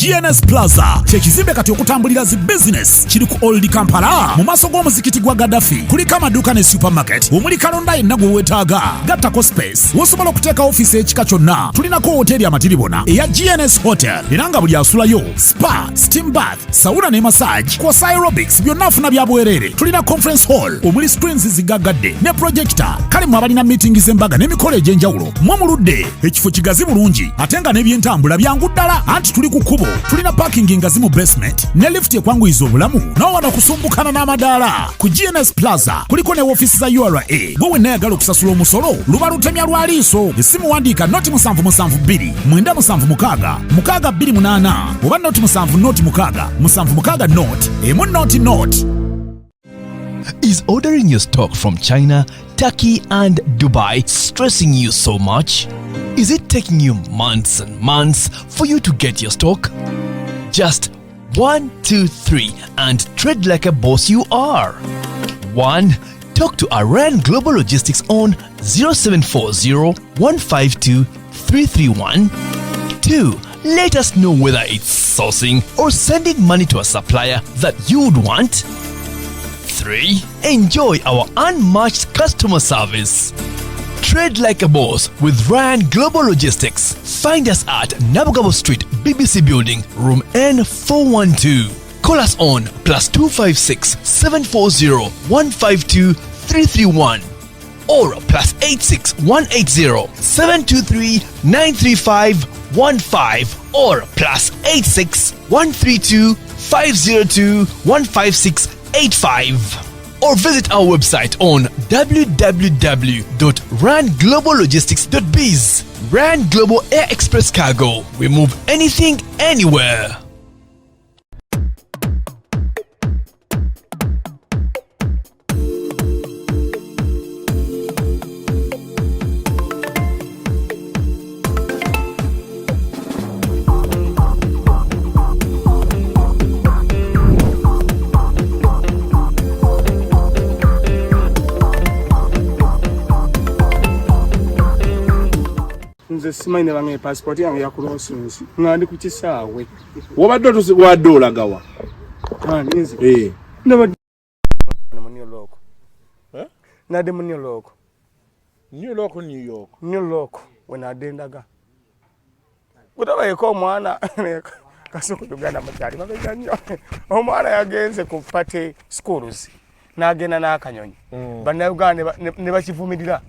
GNS Plaza kyekizimbe kati okutambulira zi business kiri ku Old Kampala mu maaso g'omuzikiti gwa Gaddafi kuliko amaduuka ne supermarket omuli kalonda yenna gwe weetaaga gattako space wosobola okuteeka ofiisi ekika kyonna tulinako hoteri amatiribona eya GNS Hotel era nga buli asulayo spa steam bath sauna ne massage kw'ossa aerobics byonna afuna bya bwereere tulina conference hall omuli screens zigaggadde ne projector kale mu abalina meeting z'embaga n'emikolo egy'enjawulo mwamuludde ekifo kigazi bulungi ate nga n'ebyentambula byangu ddala anti tuli ku kkubo tulina parking ngazi mu basement ne lift ekwanguyiza obulamu n'owano okusumbukana n'amadaala ku GNS Plaza kuliko ne woofiisi za URA gwe wenna yagala okusasula omusolo luba lutemya lwa liiso essimu wandiika noti 772 976 628 oba noti 7 noti 6 7 noti emu noti noti. Is ordering your stock from China, Turkey and Dubai stressing you so much? Is it taking you months and months for you to get your stock? Just 1, 2, 3 and trade like a boss you are. 1. Talk to Aran Global Logistics on 0740 152 331. 2. Let us know whether it's sourcing or sending money to a supplier that you would want. 3. Enjoy our unmatched customer service. Trade like a boss with Ryan Global Logistics. Find us at Nabugabo Street, BBC Building, Room N412. Call us on +256 740 152 331 or +86 180 723 935 15 or +86 132 502 156 85 or visit our website on www.rangloballogistics.biz. Rand Global Air Express Cargo. We move anything, anywhere. Nze simanyi bange passport yange ya kulosinsi ngandi ku kisaawe wabadde wadde olagawa nze nabadde mu New York nade mu New York New York wenaddendaga kutabayeko omwana kasoko Uganda makyali mabega nnyo omwana yagenze ku pate schools n'agenda n'akanyonyi bannayuganda ne bakivumirira.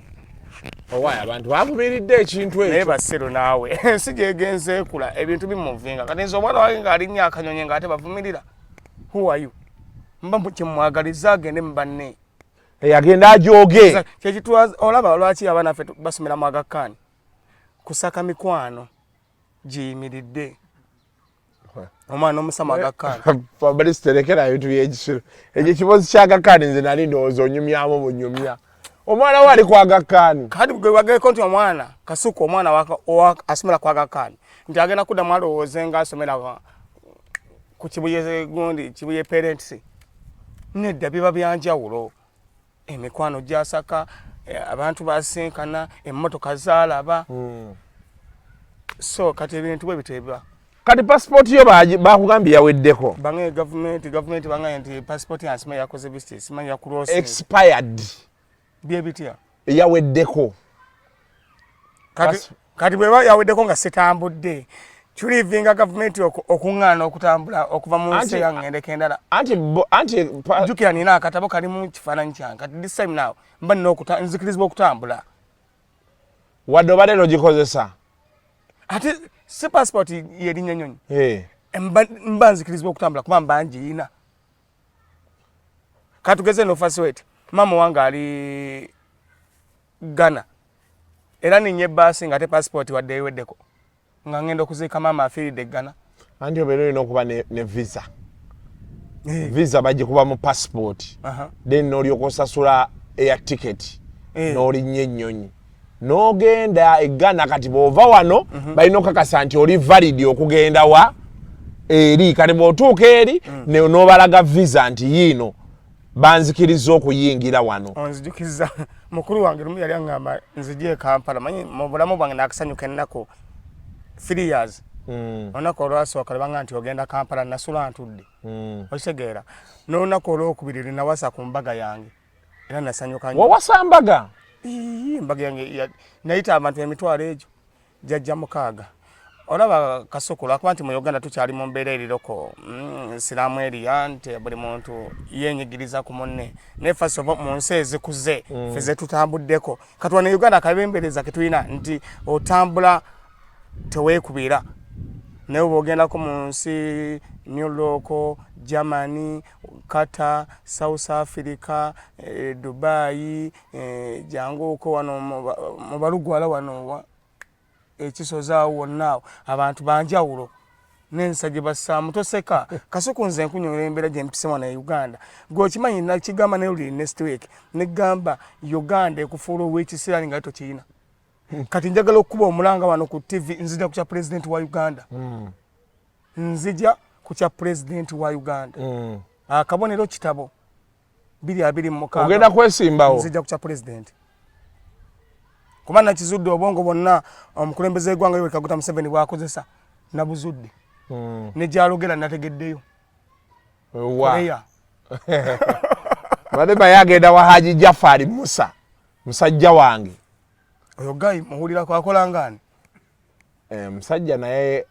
Owaya abantu bavumiridde ekintu ekyo. Naye basero naawe ensi gyegenze kula ebintu bimuvinga kati nze omwana wange ng'alinnya akanyonyi ng'ate bavumirira. Who are you? Mba kyemwagaliza agende mu banne. Agenda ajooge. Kyekitwa olaba lwaki abaana ffe basomera mu Aga Khan. Kusaka mikwano giyimiridde. Omwana omusama Aga Khan. Babali siterekera ebintu by'ekisiro. Ekyo kibozi kya Aga Khan nze nali ndowooza onyumyamu bunyumya. Omwana wali kwa Aga Khan. Kadi gwe wage konti omwana kasuku omwana waka asomera kwa Aga Khan. Nti agenda kudda mwalowooze nga asomera ku Kibuye gundi Kibuye parents. Nedda biba byanjawulo. Emikwano gyasaka abantu basinkana emmotoka zaalaba. So kati ebintu bwe biteba. Kati passport yo bakugambye yaweddeko. Bange government bange nti passport yansima yakoze business manyi yakulosa. Expired. Byebitia. Yaweddeko. Kati bwe yaweddeko nga sitambudde. Tulivinga government okungana okutambula okuva mu nsi yange kendala. Anti jukira nina akatabo kali mu kifaananyi kyange. Kati this time now mba nzikirizibwa okutambula. Wadde obadde n'ogikozesa. Ate si passport yerinnya nnyonyi. Mba nzikirizibwa okutambula kuba mba ngiina. Katugeze no first wait. Mama wange ali Ghana. Era ninye basi ngate passport wadde eweddeko. Nga ngenda okuziika mama afiiridde Ghana. Anti obeera olina okuba ne visa. Visa bagikuba mu passport. Then n'olyoka osasula air ticket. N'olinnya ennyonyi. N'ogenda e Ghana kati bw'ova wano balina okakasa nti oli valid okugenda wa eri kati bw'otuuka eri n'obalaga visa nti yiino banzikiriza okuyingira wano. Onzijukiza mukulu wange lumu yali angamba nzije Kampala manyi mu bulamu bwange nakasanyuka ennako 3 years olunaku olwasooka lebanga nti ogenda Kampala nasula ntudde okitegeera n'olunaku olwokubiri linawasa ku mbaga yange era nasanyuka nnyo. Wawasa mbaga? Mbaga yange nayita abantu emitwalo egyo jjajja 6. Olaba Kasuku lwakuba nti mu Uganda tukyali mu mbeera eriroko siraamu eriya nti buli muntu yenyigiriza ku munne ne first of all mu nsi ezikuze ffe ze tutambuddeko katuwa ne Uganda akabembereza ke tulina nti otambula teweekubira naye oba ogendako mu nsi New York, Germany, Qatar, South Africa, Dubai, janguko wano mu balugwala wano ekisozaawo wonna abantu banjawulo n'ensajja bassaamu toseka Kasuku nze nkunyola embeera gye mpisemu na Uganda gw'okimanyi nakigamba naye oli next week negamba Uganda ekufuula ow'ekiseera nga tokiyina kati njagala okuba omulanga wano ku TV nzija ku kya president wa Uganda nzija ku kya president wa Uganda akabonero kitabo 226 ogenda kwesimbawo nzija ku kya president kuba nakizudde obwongo bwonna omukulembeze gwanga Yoweri Kaguta Museveni bwakozesa nabuzudde ne gyalogera nategeddeyo wa badde bayagenda wa Haji Jafari Musa musajja wange oyo gayi muhulira kwakola ngani musajja naye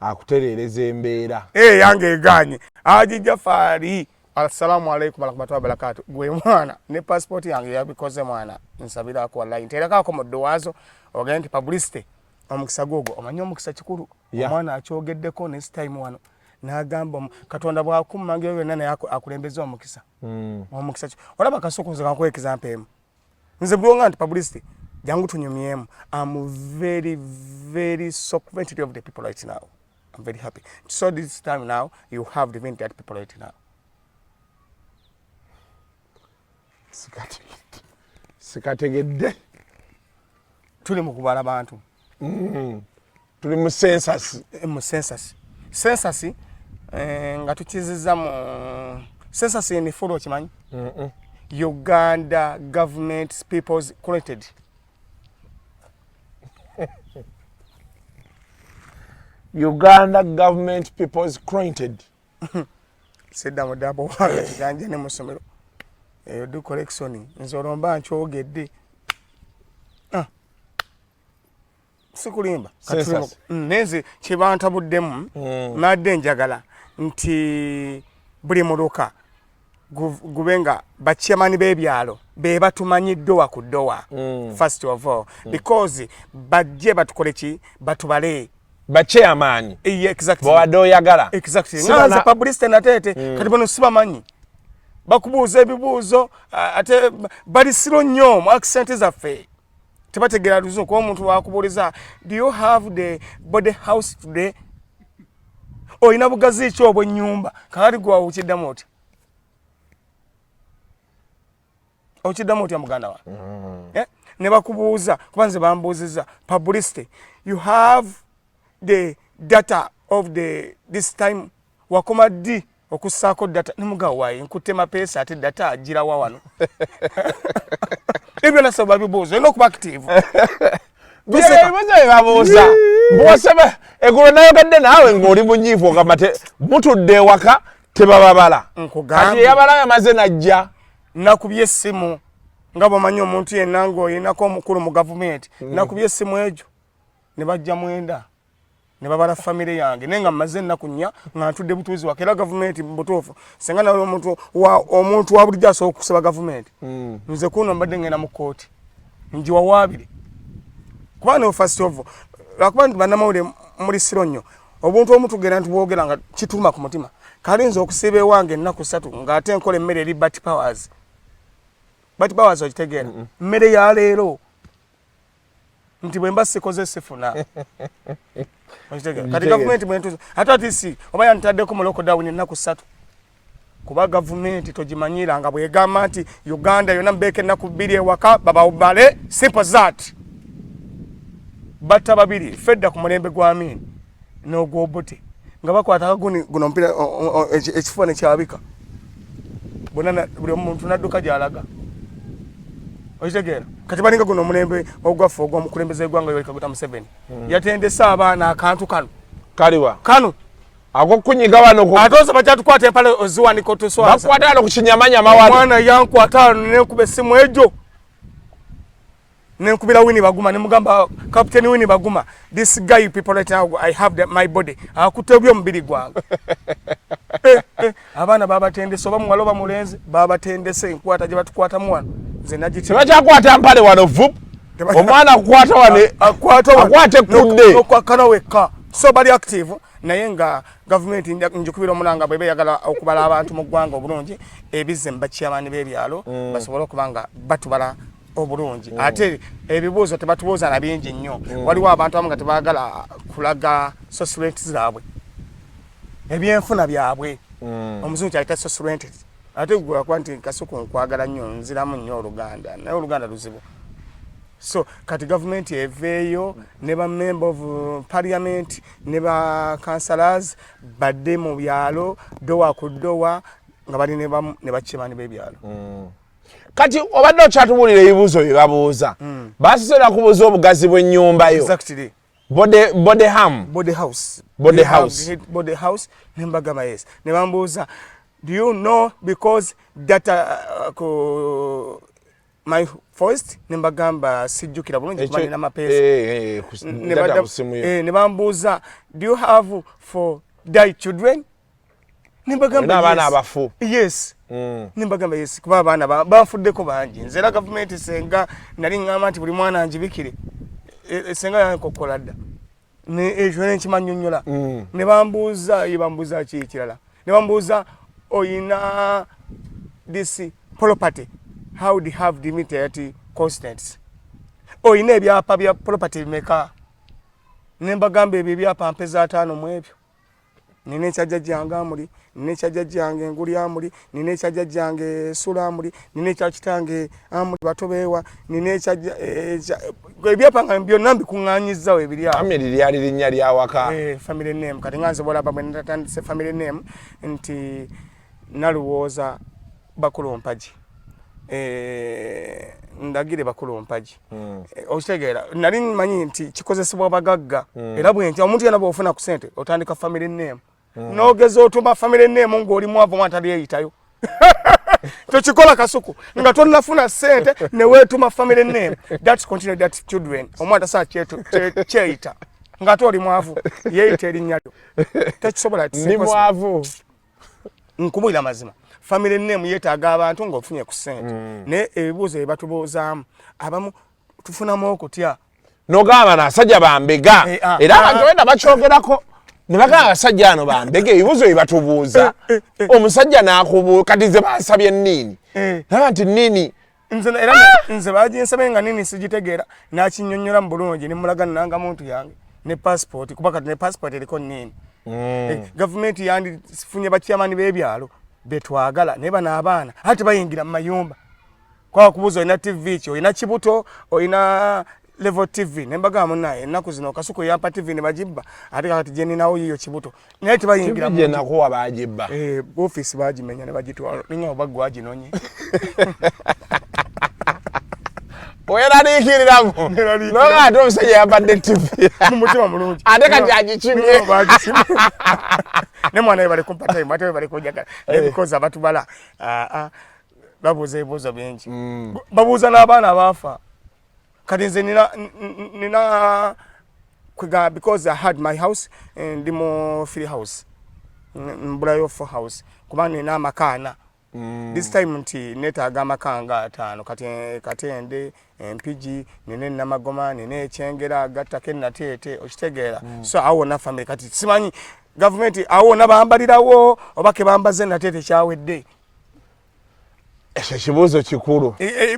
akutereereza embeera yange eganye Haji Jafari. Assalamu alaikum warahmatullahi wabarakatuh. Gwe mwana ne passport yange yabikoze mwana nsabira ko online tereka ko moddowazo ogenda publicity omukisa gogo omanyo omukisa kikuru omwana akyogeddeko next time wano nagamba Katonda bwakummange yoyo nane akulembeza omukisa omukisa olaba Kasuku nze kanko example nze bulonga nti publicity jangu tunyumyemu. I'm very so confident of the people right now. I'm very happy. So this time now you have the 20 people right now. Sikategedde tuli mu kubala bantu tuli mu census nga tukiziza mu census ni follow kimanyi Uganda government people's collected Uganda government people's created sedda mu dabo wange kiganje ne musomero eyo du collection nzolomba nkyogedde sikulimba neze kibantabuddemu nadde njagala nti buli muluka gubenga bachairman b'ebyalo be batumanyi dowa ku dowa first of all because bajje batukole ki batubale bachairman exactly bwado yagala exactly ngaza publicity natete kati bono sibamanyi bakubuuza ebibuuzo ate bali siro nnyo mu accent zaffe tebategera luzo kwa omuntu wakubuuliza do you have the body house today oyina bugazi ki obw'ennyumba kakati gwe ukiddamu oti okiddamu otya muganda wa ne bakubuuza kuba nze bambuuziza publicity you have the data of this time wakoma ddi okussaako data nemugawo waayi nkutema peesa ate data agira wa wano ebyo nasaba bibuuzo olina okuba active bibuuzo babuuza bwosaba eggulo nayogadde naawe ng'oli munyiivu ogamate mutudde ewaka tebababala kati eyabala yamaze najja nakubye essimu nga bw'omanyi omuntu yenna ng'oyinako omukulu mu gavumenti nakubye essimu egyo ne bajja mwenda ne babala family yange naye nga mmaze ennaku nnya nga ntudde butuuzi wake era gavumenti butuufu singa nawe omuntu wa bulijjo asobola okusaba gavumenti nze kuno mbadde ngenda mu kooti njiwa waabiri kuba ne first of all lwakuba nti bannamawulire muli siro nnyo obuntu omu tugenda nti bwogera nga kituluma ku mutima kale nze okusiba ewange ennaku 3 ng'ate nkola emmere eri Bat Powers okitegeera mmere ya leero nti bwe mba sikoze sifuna kati gavumenti bwentuza ate atisi oba yantaddeko mu lockdown ennaku 3 kuba gavumenti togimanyira nga bwegamba nti Uganda yonna mbeeko ennaku 2 ewaka babawubale simple that batta babiri fedda ku mulembe gwa Amin n'ogwobote nga bakwata guno mpira ekifuba ne kyabika bonna buli omuntu nadduka gy'alaga okitegeera kati balinga guno omulembe ogwaffe ogw'omukulembeze gwanga Yoweri Kaguta Museveni yatendesa abaana akantu kano Kaliwa. Kanu. Ako kunyiga wano ko. Atoza bachatukwata empale oziwaniko tuswaza. Bakwata wano kukinyamanya mawano. Mwana yankwata nekube simu ejo. Nenkubira Winnie Baguma nemugamba Captain Winnie Baguma, this guy people right now I have my body. Akutebyo mbiri gwange. Abana baba tende soba mwaloba mulenzi baba tende se nkwata je batukwata mwana. Nze najiti. Bachakwata mpale wano vup. Omwana akwata wane akwate kudde. Okwakana weka. So bali active naye nga government njukubira omulanga bwebe yagala okubala abantu mu ggwanga obulungi ebizimba kyamani bebyalo basobola okubanga batubala obulungi ate ebibuuzo tebatubuuza na bingi nnyo waliwo abantu abamu nga tebaagala kulaga social rent zaabwe ebyenfuna byabwe omuzungu kyayita social rent ate gwe nti Kasuku nkwagala nnyo nziramu nnyo Oluganda naye Oluganda luzibu. So kati government eveeyo ne ba member of parliament ne ba councillors badde mu byalo dowa ku dowa nga bali ne bakimani bebyalo. Kati obadde okyatubulira ebibuuzo bye babuuza basisera kubuuza obugazi bw'ennyumba yo. Exactly. Body house ne mbagamba yes ne bambuuza do you know because that my first nembagamba sijjukira bulungi kumani na mapesa ne bambuuza do you have for die children nembagamba abana abafu yes nembagamba yes kuba abana bafuddeko bangi nzera government senga nali ngamba nti buli mwana anjibikire senga yankokola dda ne ejo n'ekimanyonnyola ne bambuuza kirala ne bambuuza oyina this property how do you have limited constants oyina ebyapa bya property bimeka nembagamba ebyo ebyapa mpeza 5 mu ebyo nina ekyajjajjange amuli nina ekyajjajjange enguli amuli nina ekyajjajjange sula amuli nina ekyakitange amuli batobeewa nina ebyapa nga byonna mbikuŋŋaanyizzawo ebiryawo family lyali linnya lyawaka family name kati nga nze bolaba bwe natandise family name nti Naluwooza Bakulumpaji ndagire Bakulumpaji okitegeera nali manyi nti kikozesebwa bagagga era bwenti omuntu yana bwofuna ku sente otandika family name nogeza otuma family name ng'oli mwavu mwatali eyitayo tochikola Kasuku nga tonafuna sente ne weetuma family name that's continue that children omwana saa kyeyita nga toli mwavu yeeyita erinnya lyo tekisobola ni mwavu nkubulira mazima family name yeetaaga abantu ng'ofunye ku sente naye ebibuuzo bye batubuuzaamu abamu tufunamu okutya nogamba nasajja bambega era abantu wenda bakyogerako ne bagamba abasajja ano bambega ebibuuzo bye batubuuza omusajja n'akubuuza kati ze basabye nniini naba nti nniini nze baginsabe nga nniini sigitegeera n'akinnyonnyola mu bulungi ne mulaga nnanga muntu yange ne passport kuba kati ne passport eriko nniini gavumenti yandifunye bakyamani b'ebyalo betwagala naye bano abaana ate bayingira mu mayumba kwa kubuuza olina TV ki olina kibuto olina level TV nembaga munaye ennaku zino Kasuku yampa TV ne bagibba ate kati je ninawo yiyo kibuto naye tebayingira je nakuwa bagibba office bagimenya ne bagitwala ninga obagwa ginonye oyeraliikiriramu noga ate omusajja yambadde TV mumutima mulungi ate kati agikimye ne mwana bali kumpata imate bali kujagala because abatubala babuuza ebibuuzo bingi babuuza n'abaana abafa kati nze nina kwiga because I had my house and ndimo free house mbulayo for house kuba nina amakaana this time nti netaaga amakanga 5 kati Katende Mpigi nine Namagoma nine Ekyengera gattako Nateete okitegeera so awo na family kati simanyi government awo nabambalirawo obake bambaze Nateete kyawedde ekyo kibuuzo kikulu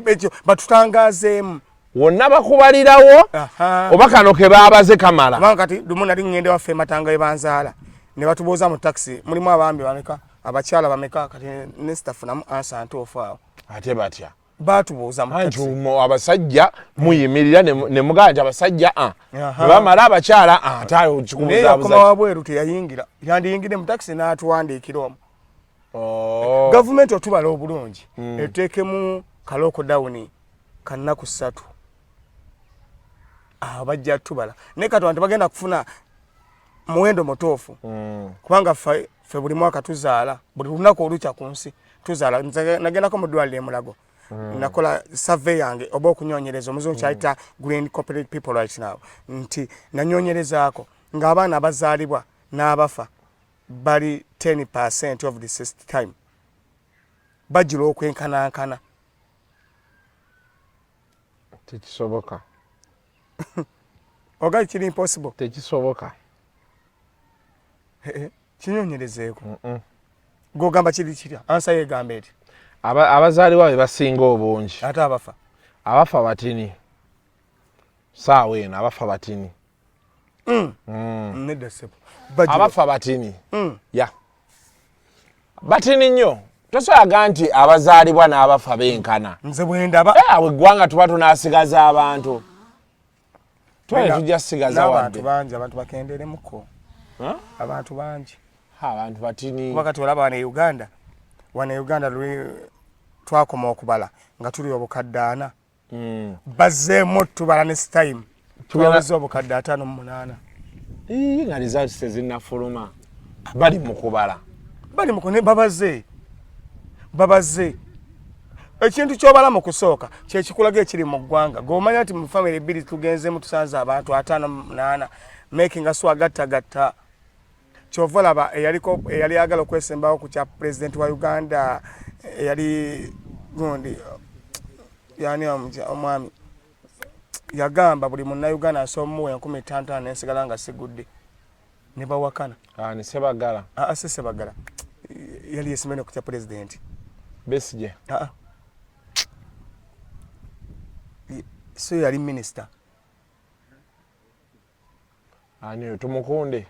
ekyo batutangazeemu wonna bakubalirawo oba kano ke baabaze kamala kubanga kati lumu nali ngende waffe Matanga we banzaala ne batubuuza mu taxi mulimu abambi bameka abakyala bameka kati ne staff namu ansa ntuufu awo ate batya batubuuza mu taxi abasajja muyimirira ne muganja abasajja bamala abakyala atayo kikubuuza koma wabweru teyayingira yandiyingire mu taxi n'atuwandiikira omu gavumenti otubala obulungi eteekemu kaloko dawuni kannaku 3 bajja tubala naye kati abantu bagenda kufuna muwendo mutuufu kubanga ffe buli mwaka tuzaala buli lunaku olukya ku nsi tuzaala nagendako mu ddwaliro e Mulago nakola survey yange oba okunyonyereza omuzungu kyayita Green Corporate People right now nti nanyonyerezaako ng'abaana abazaalibwa n'abafa bali 10% of the system bajjira okwenkanankana tekisoboka ogali kiri impossible tekisoboka kinyonyerezeeko gogamba kiri kirya ansa yegamba eti abazaalibwa be basinga obungi ate abafa batini saawa eno abafa batini nedda sebo abafa batini ya batini nnyo tosobola nti abazaalibwa n'abafa benkana nze bwendaba awe eggwanga tuba tunaasigaza abantu twale tujja sigaza wadde abantu bakenderemuko abantu bangi abantu batini kuba kati olaba wane Uganda twakoma okubala nga tuli obukadde 4 bazzeemu tubala ne time tubaze obukadde 58 nga results tezinnafuluma bali mu kubala babaze ekintu kyobala mu kusooka kyekikulaga ekiri mu ggwanga g'omanya nti mu family 2 tugenzeemu tusanze abantu 58 making us agattagatta kyova olaba eyali agala okwesembawo ku kya president wa Uganda eyali gundi yani omwami yagamba buli munnayuganda asomuwe 15 nensigala nga sigudde ne bawakana ne Sebagala se Sebagala yali yesimene ku kya president Besigye so yali minister ani tumukunde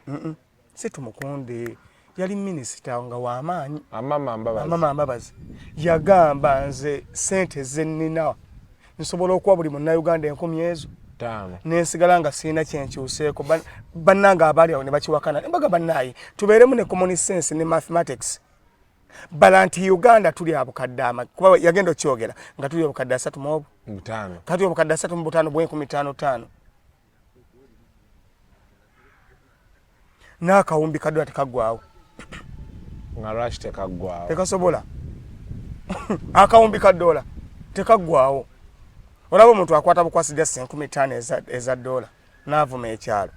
si tumukunde yali minister nga w'amaanyi Amama Mbabazi yagamba nze sente zennina nsobola okuwa buli munnayuganda 10 ezo nensigala nga sirina kyenkyuseeko bannanga abaali awo ne bakiwakana nembaga bannaye tubeeremu ne common sense ne mathematics bala nti Uganda tuli abukadde kuba yagenda okyogera nga tuli obukadde 3 kati obukadde 3 bwe 15 n'akawumbi kadwa tekaggwawo nga lwaki tekaggwawo tekasobola akawumbi ka dola tekaggwawo olaba omuntu akwata bukwasi just 15 eza dola n'avuma ekyalo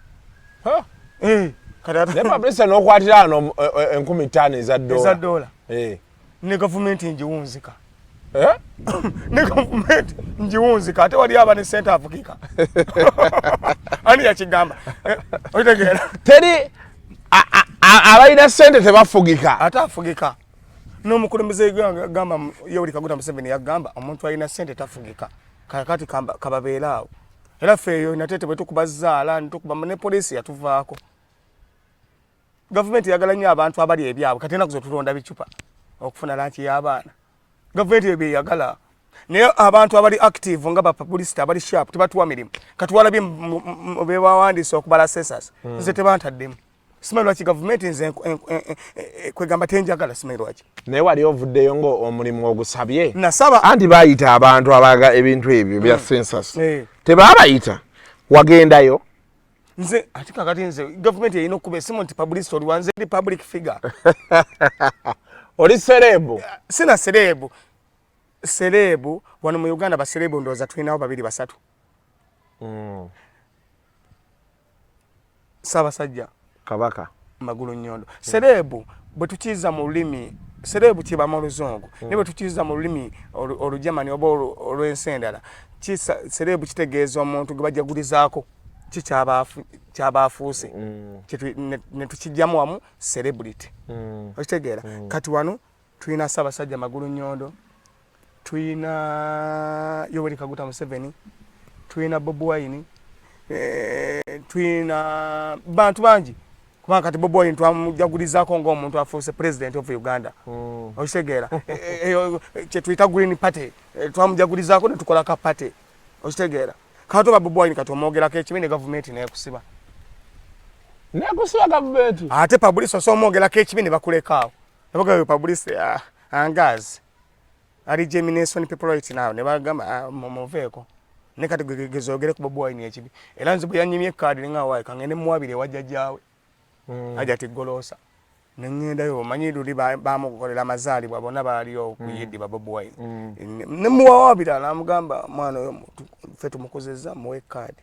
ne Pablisa n'okwatira ano 15 eza dola ne gavumenti njiwunzika ne gavumenti njiwunzika ate wali aba ne sente afukika ani yakigamba otegeera teri abalina sente tebafugika ate afugika n'omukulembeze gamba Yoweri Kaguta Museveni yagamba omuntu alina sente tafugika kakati kababeera awo era ffe eyo natete bwe tukubazaala nitukuba ne poliisi yatuvaako gavumenti yagala nnyo abantu abali ebyabwe kati enaku zotulonda bicupa okufuna lanki y'abaana gavumenti ebyo yagala naye abantu abali active nga bapublicity abali sharp tebatuwa mirimu katuwalabye bebawandiisa okubala census nze tebantademu simanyi lwaki gavumenti nze kwegamba tenjagala simanyi lwaki naye wali ovuddeyo nga omulimu ogusabye nasaba anti baayita abantu abaga ebintu ebyo bya census tebaabayita wagendayo nze ate kakati nze gavumenti erina okuba esimu nti publicity oli wanze ndi public figure oli serebu sina serebu wano mu Uganda baserebu ndowooza tulinawo 2 3 Ssaabasajja Kabaka Magulu Nnyondo serebu bwe tukiza mu lulimi serebu kiba mu luzungu ne bwe tukiza mu lulimi olujamani oba olw'ensendala serebu kitegeeza omuntu gwe bajagulizaako kyabaafuuse ne tukijjamu wamu celebrity okitegeera kati wano tulina Ssaabasajja Magulu Nnyondo tulina Yoweri Kaguta Museveni tulina Bobi Wine tulina bantu bangi kubanga kati Bobi Wine twamujagulizaako ng'omuntu afuuse president of Uganda okitegeera kyetuyita Green Party twamujagulizaako ne tukola ka party okitegeera kati oba Bobi Wine kati omwogerako ekibi ne gavumenti neekusiba gavumenti ate publicity so omwogerako ekibi ne bakulekaawo nebaga publicity angazi ali Germination people right now ne bagamba muveeko ne kati gezogere ku Bobi Wine ekibi era nze bwe yanyimye kaadi nga wayi kangene muwabire wajjajjaawe Hajati Golosa nengendayo omanyi luli bamukolera amazaalibwa bonna baaliyo okuyiddi Bobi Wine nemuwawa birala namugamba mwana oyo ffe tumukozezza muwe kaadi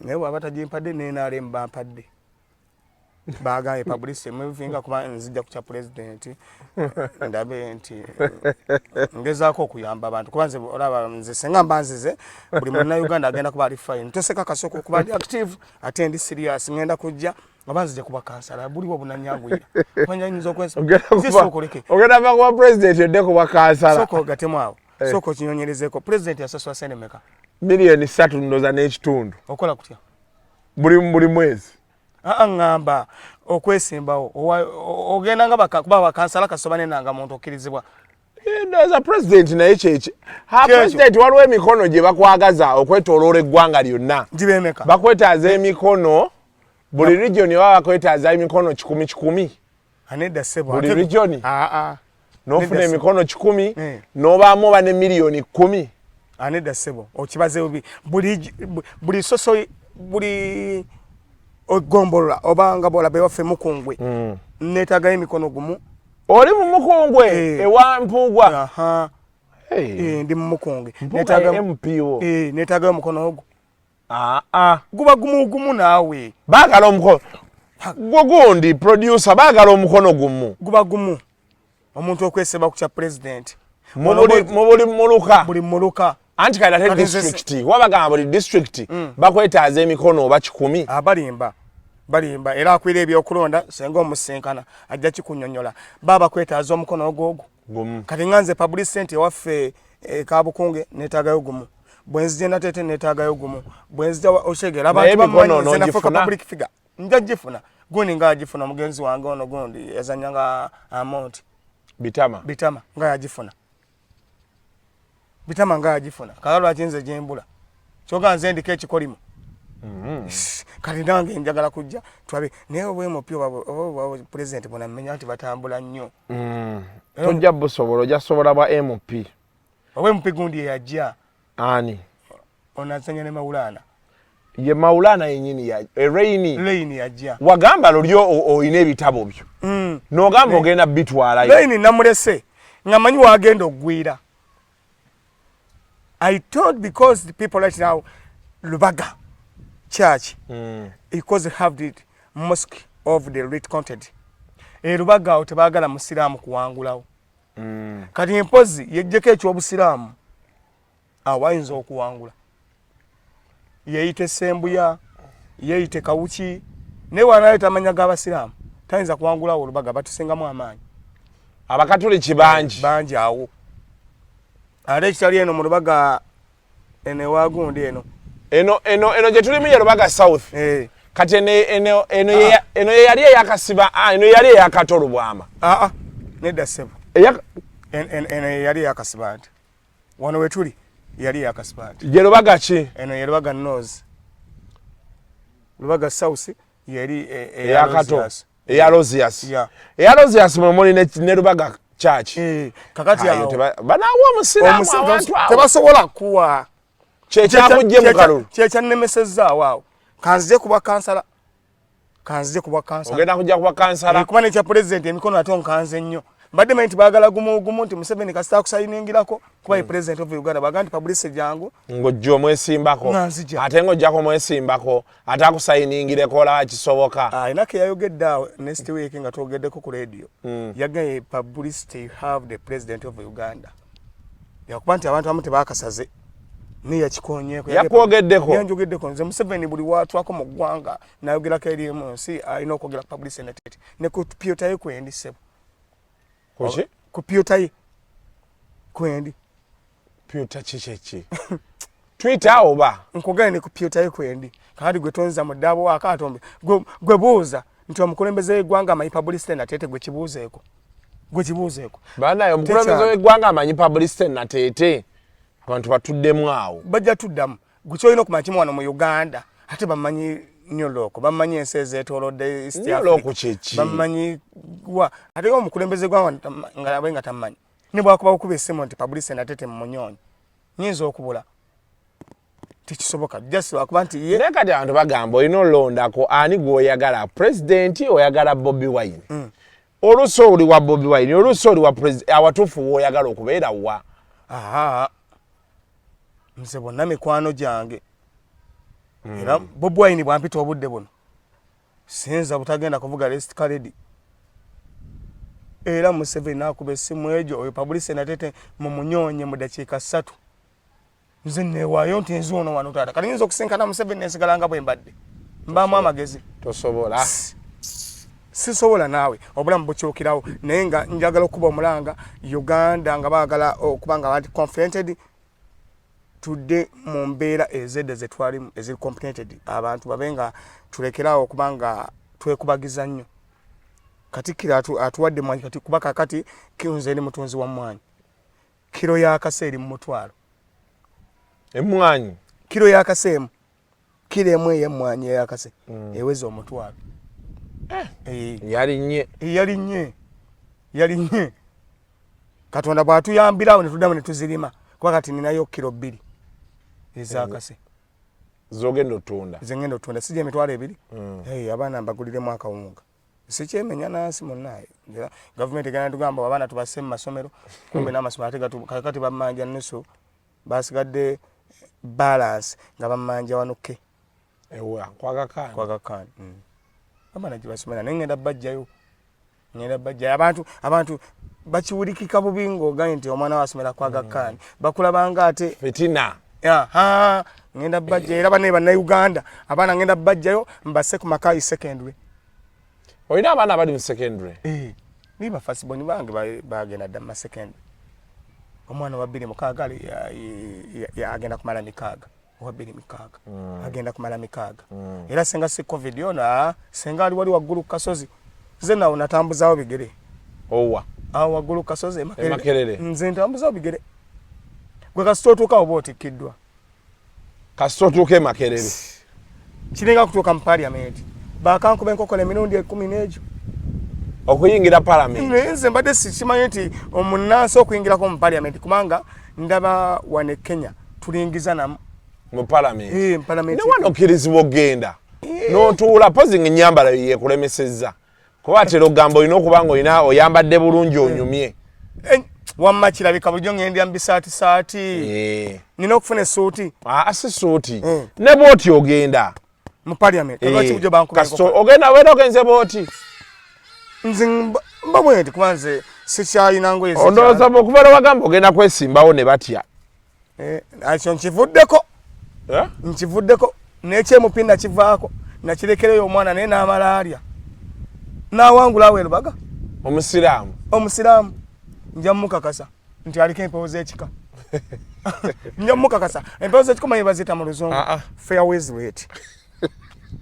naye bw'aba tagimpadde NRM bampadde baagaye publicity mwevinga kuba nzijja ku kya president ndabe nti ngezaako okuyamba abantu kuba nze olaba nze senga mbanzize buli Munnayuganda agenda kuba ali fine toseka Kasoko kuba ali active ate ndi serious ngenda kujja abanzije kuba kansala buliwo obunanyagwira kwanja nyinza okwesa ogenda kuba president yodde kuba kansala soko gatemwawo soko kinyonyerezeko president yasaswa sene meka milioni 3 ndoza n'ekitundu okola kutya buli mwezi ngamba okwesimbawo ogenda nga kuba bakansala kasobane nanga muntu okkirizibwa ndoza president naye kyeki president waliwo emikono gye bakwagaza okwetooloola eggwanga lyonna gibemeka bakwetaaza emikono buli region baba bakwetaaza emikono 10 anedda sebo buli region n'ofuna emikono 10 n'obaamu oba ne milioni 10 anedda sebo okibaze obi buli soso buli ogombolola obanga bola bewaffe mukungwe neetagayo emikono gumu oli mu mukungwe ewa Mpugwa ndi mu mukungwe neetagayo omukono ogwo guba gumu naawe baagala omukono gundi producer baagala omukono gumu guba gumu omuntu okweseba ku kya president buli muluka anti kati ate district wabagamba buli district bakwetaaza emikono oba 10 balimba era akwira ebyokulonda senga omusinkana ajja kikunyonyola baba kwetaaza omukono ogwo kati nganze publicity waffe Kabukunge neetagayo gumu bwenzi na tete neetagayo gumu bwenzi oshegera abantu bamanyi nafoka public figure nja gifuna guni nga agifuna mugenzi wange ono gundi yazanyanga amount bitama nga agifuna nga agifuna kalalo akinze jembula kyoga nze ndike ekikolimo kali nange njagala kujja twabe naye obwe mupyo president bona mmenya nti batambula nnyo tojja busobola ojja sobola bwa MP obwe MP gundi yajja ani onasanya ne Maulana ye Maulana yenyini ya Raini yajja wagamba lolyo oyina ebitabo byo n'ogamba ogenda bitwala Raini namulese ngamanyi wagenda ogwira I told because the people right now Lubaga church because they have the mosque of the rate content Lubaga otebagala musiramu kuwangulawo kati empozi yejjeko eky'obusiramu awayinza okuwangula yeyite Sembuya yeyite Kawuki ne wanayo tamanya g'abasiramu tayinza kuwangulawo Lubaga batusengamu amaanyi abakatoliki bangi awo ale kitali eno mu Lubaga ene wagundi eno gye tulimu ye Lubaga South kati eno ye yali eyakasiba eno yali eyakatolo bwama nedda sebo eno ye yali eyakasiba nti wano wetuli yali eyakasiba nti ye Lubaga ki eno ye Lubaga North Lubaga South yali eyakatolo eya Rosias mumuli ne Lubaga Church kakati awo banaawo omusiraamu abantu awo tebasobola kuwa kyekyakuggye mu kalulu kyekyannemesezaawo awo kanzije kuba kansala ogenda kujja kuba kansala kuba nekya president emikono ate onkanze nnyo mbadde manyi nti baagala gumu nti Museveni kasita akusayiningirako kuba ye president of Uganda baga nti publicity jangu ng'ojja omwesimbako ate ng'ojjako omwesimbako ate akusayiningireko olaba kisoboka ayinako eyayogedde awo next week nga twogeddeko ku radio yagaye publicity have the president of Uganda yakuba nti abantu abamu tebakasaze niyakikonyeeko yanjogeddeko nze Museveni buli watwako mu ggwanga nayogerako eri mu nsi alina okwogera publicity netete ne ku pyota ye kwendi sebo ku pyota ye kwendi pyota ki Twitter oba nkogane ne ku pyota ye kwendi kandi gwe tonza mu ddaabo wakatombe gwe buuza nti omukulembeze w'eggwanga amanyi publicity natete gwe kibuuzeeko banaye omukulembeze w'eggwanga amanyi publicity natete abantu batuddemu awo bajja tuddamu gwe kyolina okumanya kimu wano mu Uganda ate bamanyi nyoloko bamanyi ensi ezeetoolodde East Africa bamanyi ate omukulembeze gwange nga tamanyi ne bwakuba okuba essimu nti publicity natete mu munyonyi nyinza okubula tekisoboka just lwakuba nti ye nekati abantu bagamba olina olondako ani gwoyagala president oyagala Bobi Wine oluusi oli wa Bobi Wine oluusi oli wa president awatuufu woyagala okubeera wa nze bonna mikwano gyange era Bobi Wine bwampita obudde buno sinza butagenda kuvuga rest card era Museveni nakuba essimu ejo oyo Publicity Natete mu munyonye mu dakiika 3 nze neewaayo nti nze ono wano taata kali nyinza okusinkana Museveni nensigala nga bwe mbadde mbaamu amagezi tosobola sisobola naawe obulamu bukyukirawo naye nga njagala okuba omulanga Uganda nga baagala okuba nga bati confronted tudde mu mbeera ezedde ze twalimu eziri complicated abantu babenga tulekerawo okuba nga twekubagiza nnyo Katikkiro atuwadde mwanyi kati kuba kakati kinze ni mutunzi wa mwanyi kilo ya kaseeri mu mutwalo emwanyi kilo ya kaseemu kilo emwe ye mwanyi ya kase eweze omutwalo yali nye Katonda bwatuyambirawo ne tuddamu ne tuzirima kuba kati ninayo kilo 2 ezakase zogenda otunda zengenda otunda sije emitwalo 2 abaana mbagulire mu akawunga sikyemenya nansi munnaye gavumenti egenda tugamba abaana tubase mu masomero kumbe n'amasomero ate kakati bamanja nusu basigadde balance nga bamanja wanuke ewa kwagakani abaana gibasomera naye ngenda bajjayo abantu bakiwulikika bubi ng'oganye nti omwana wasomera kwagakani bakulabanga ate fitina ngenda bajja era bane bannayuganda abaana ngenda bajjayo mbase ku makayi secondary olina abaana abali mu secondary ni bafasiboni bange bagenda dda mu secondary omwana wa 26 agenda kumala mikaaga wa 26 agenda kumala mikaaga era senga si covid yona senga ali wali waggulu kasozi nze nawo natambuzaawo bigere waggulu kasozi Makerere nze ntambuzaawo bigere gwe kasito otuuka oba otikiddwa kasito otuuka Makerere kiringa kutuuka mu parliament bakankuba enkokola emirundi 10 n'egyo okuyingira parliament nze mbadde sikimanyi nti omunnansi okuyingirako mu parliament kubanga ndaba wane Kenya tulingiza namu mu parliament parliament ne wano okkirizibwa okgenda n'otuula pozi ng'ennyambala yekulemesezza kuba atera okugamba olina okuba nga olina oyambadde bulungi onyumye wamma kirabika bulijjo ng'endya mu bisaatisaati nina okufuna essuuti si suuti ne booti ogenda mu parliament ogenda weera ogenze booti nze mba bwenti kuba nze sikyalina ngoye ondowooza okuva lwe bagamba ogenda kwesimbawo ne batya ekyo nkivuddeko n'ekyemupi nakivaako nakirekereyo omwana naye n'amalaalya n'awangulawo erubaga omusiraamu nja mukakasa nti aliko empewo z'ekika nja mukakasa empewo z'ekika manyi bazita mu luzungu fairways weight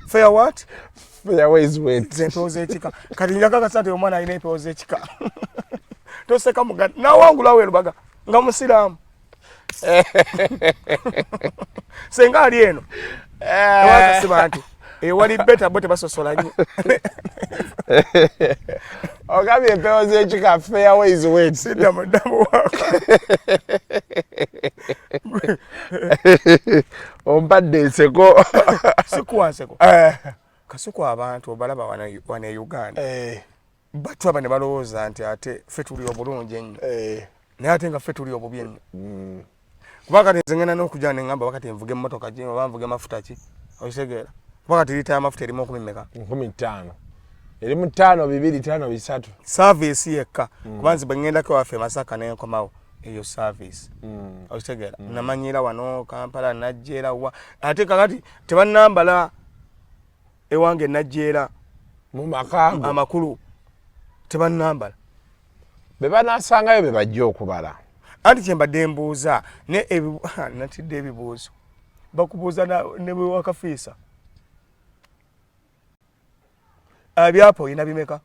fair what fairways weight zempewo z'ekika kati nja kakasa nti omwana alina empewo z'ekika toseka mugati n'awangulawo erubaga nga musiraamu senga ali eno ewakasiba nti ewali beta bote basosola nnyo ogambye empewo z'ekika fairways weight sidda muddamu wako ompadde enseko sikuwa nseko kasuku abantu obalaba wana Uganda batwaba ne balowooza nti ate ffe tuli obulungi ennyo naye ate nga ffe tuli obubi ennyo kuba kati nze ngenda n'okujja ne ngamba wakati nvuge emmotoka ki oba nvuge mafuta ki okitegeera kuba kati liita y'amafuta erimu 10 mmeka 15 erimu 5 2 5 3 service yekka kuba nze bwe ngendako waffe Masaka nenkomawo eyo service okitegeera namanyira wano Kampala najjeera wa ate kakati tebannambala ewange najjeera mu makago amakulu tebannambala be banaasangayo be bajja okubala anti kyembadde mbuuza natidde ebibuuzo bakubuuza ne bwe wakafiisa ebyapo olina bimeka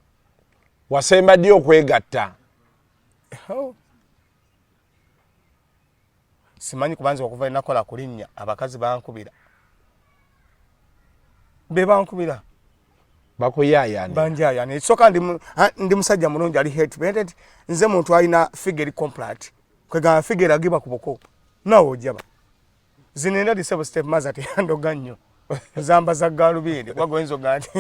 wasemba ddi okwegatta simanyi kubanza okuva enakola kulinnya abakazi bankubira be bankubira bakuyaayana banjaayana ekisooka ndi musajja mulungi ali headbended nze muntu alina figure complete kwegamba figure agibwa ku buko nawe ojaba zinenda disebo step maza teyandoga nnyo zamba za galubindi wagoenzo gati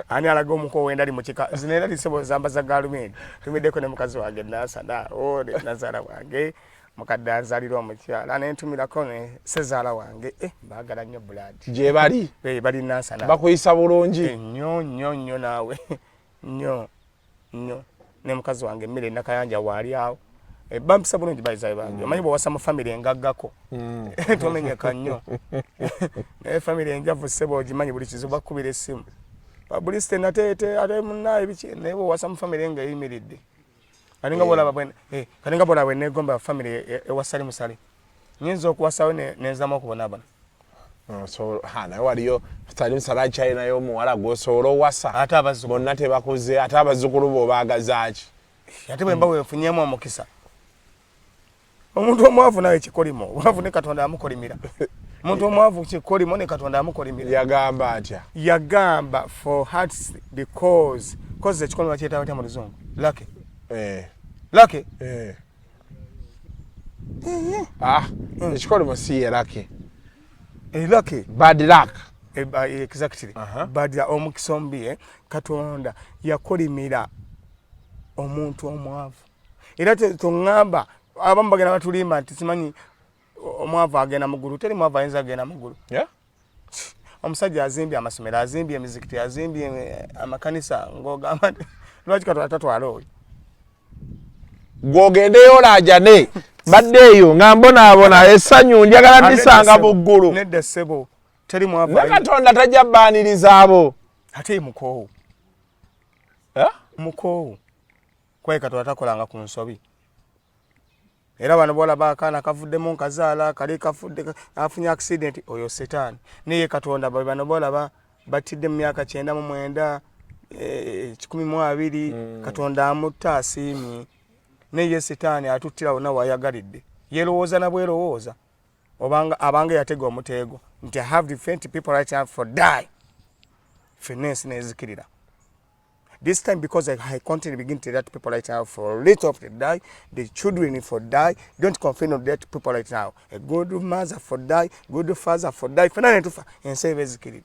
ani alaga omuko wenda ali mukika zinenda disebo zamba za galubindi tumiddeko ne mukazi wange nasada ode nazara wange mukadde azalirwa mukyala nentumirako ne sezaala wange baagala nnyo blood gye bali bali nasana bakuyisa bulungi nnyo naawe nnyo ne mukazi wange mmere nakayanja waali awo bampisa bulungi bayizayo bange omanyi bwewasa mu famire engaggako tomenyeka nnyo naye famire enjavu ssebo ogimanyi buli kizibu bakkubira essimu buli sitenateete ate munnaye biki naye bwewasa mu famire nga eyimiridde kaninga bolaba bwenegomba famire ewasali musale nyinza okuwasawo nenzamu okubonabona naye waliyo sali musala China y'omuwala gwosobola owasa bonna tebakuze ate abazzukulu bo baagazaaki ate bwe mba weefunyemu omukisa omuntu omwavu nawe kikolimo omwavu ne Katonda amukolimira omuntu omwavu kikolimo ne Katonda amukolimira yagamba atya yagamba for hearts because ekikolimo bakyetaba batya mu luzungu lucky lucky ekikolimo si ye lucky lucky bad luck exactly bad omukisa omubi Katonda yakolimira omuntu omwavu era tongamba abamu bagenda batulimba nti simanyi omwavu agenda mugulu teri mwavu ayinza agenda mugulu omusajja azimbye amasomero azimbye emizikiti azimbye amakanisa ng'ogamba lwaki Katonda tatwala oyo gwogendeyo olajane badde eyo nga mbonaabona essanyu njagala ndisanga mu ggulu nedda ssebo teri mwavu ne Katonda tajja bbaaniriza abo ate mukoowu kwaye Katonda takolanga ku nsobi era bano bolaba akaana kavuddemu nkazaala kali kafudde afunye accident oyo setaani naye Katonda bano bolaba batidde mu myaka 99 120 Katonda amutta asiimye naye setaani atuttira wonna wayagalidde yerowooza na bwerowooza abanga yatega omuteego nti I have different people right now for die finance nezikirira. This time, because I continue to begin to let people right now for little of the die, the children for die, don't confine on that people right now. A good mother for die, good father for die, and save as kid.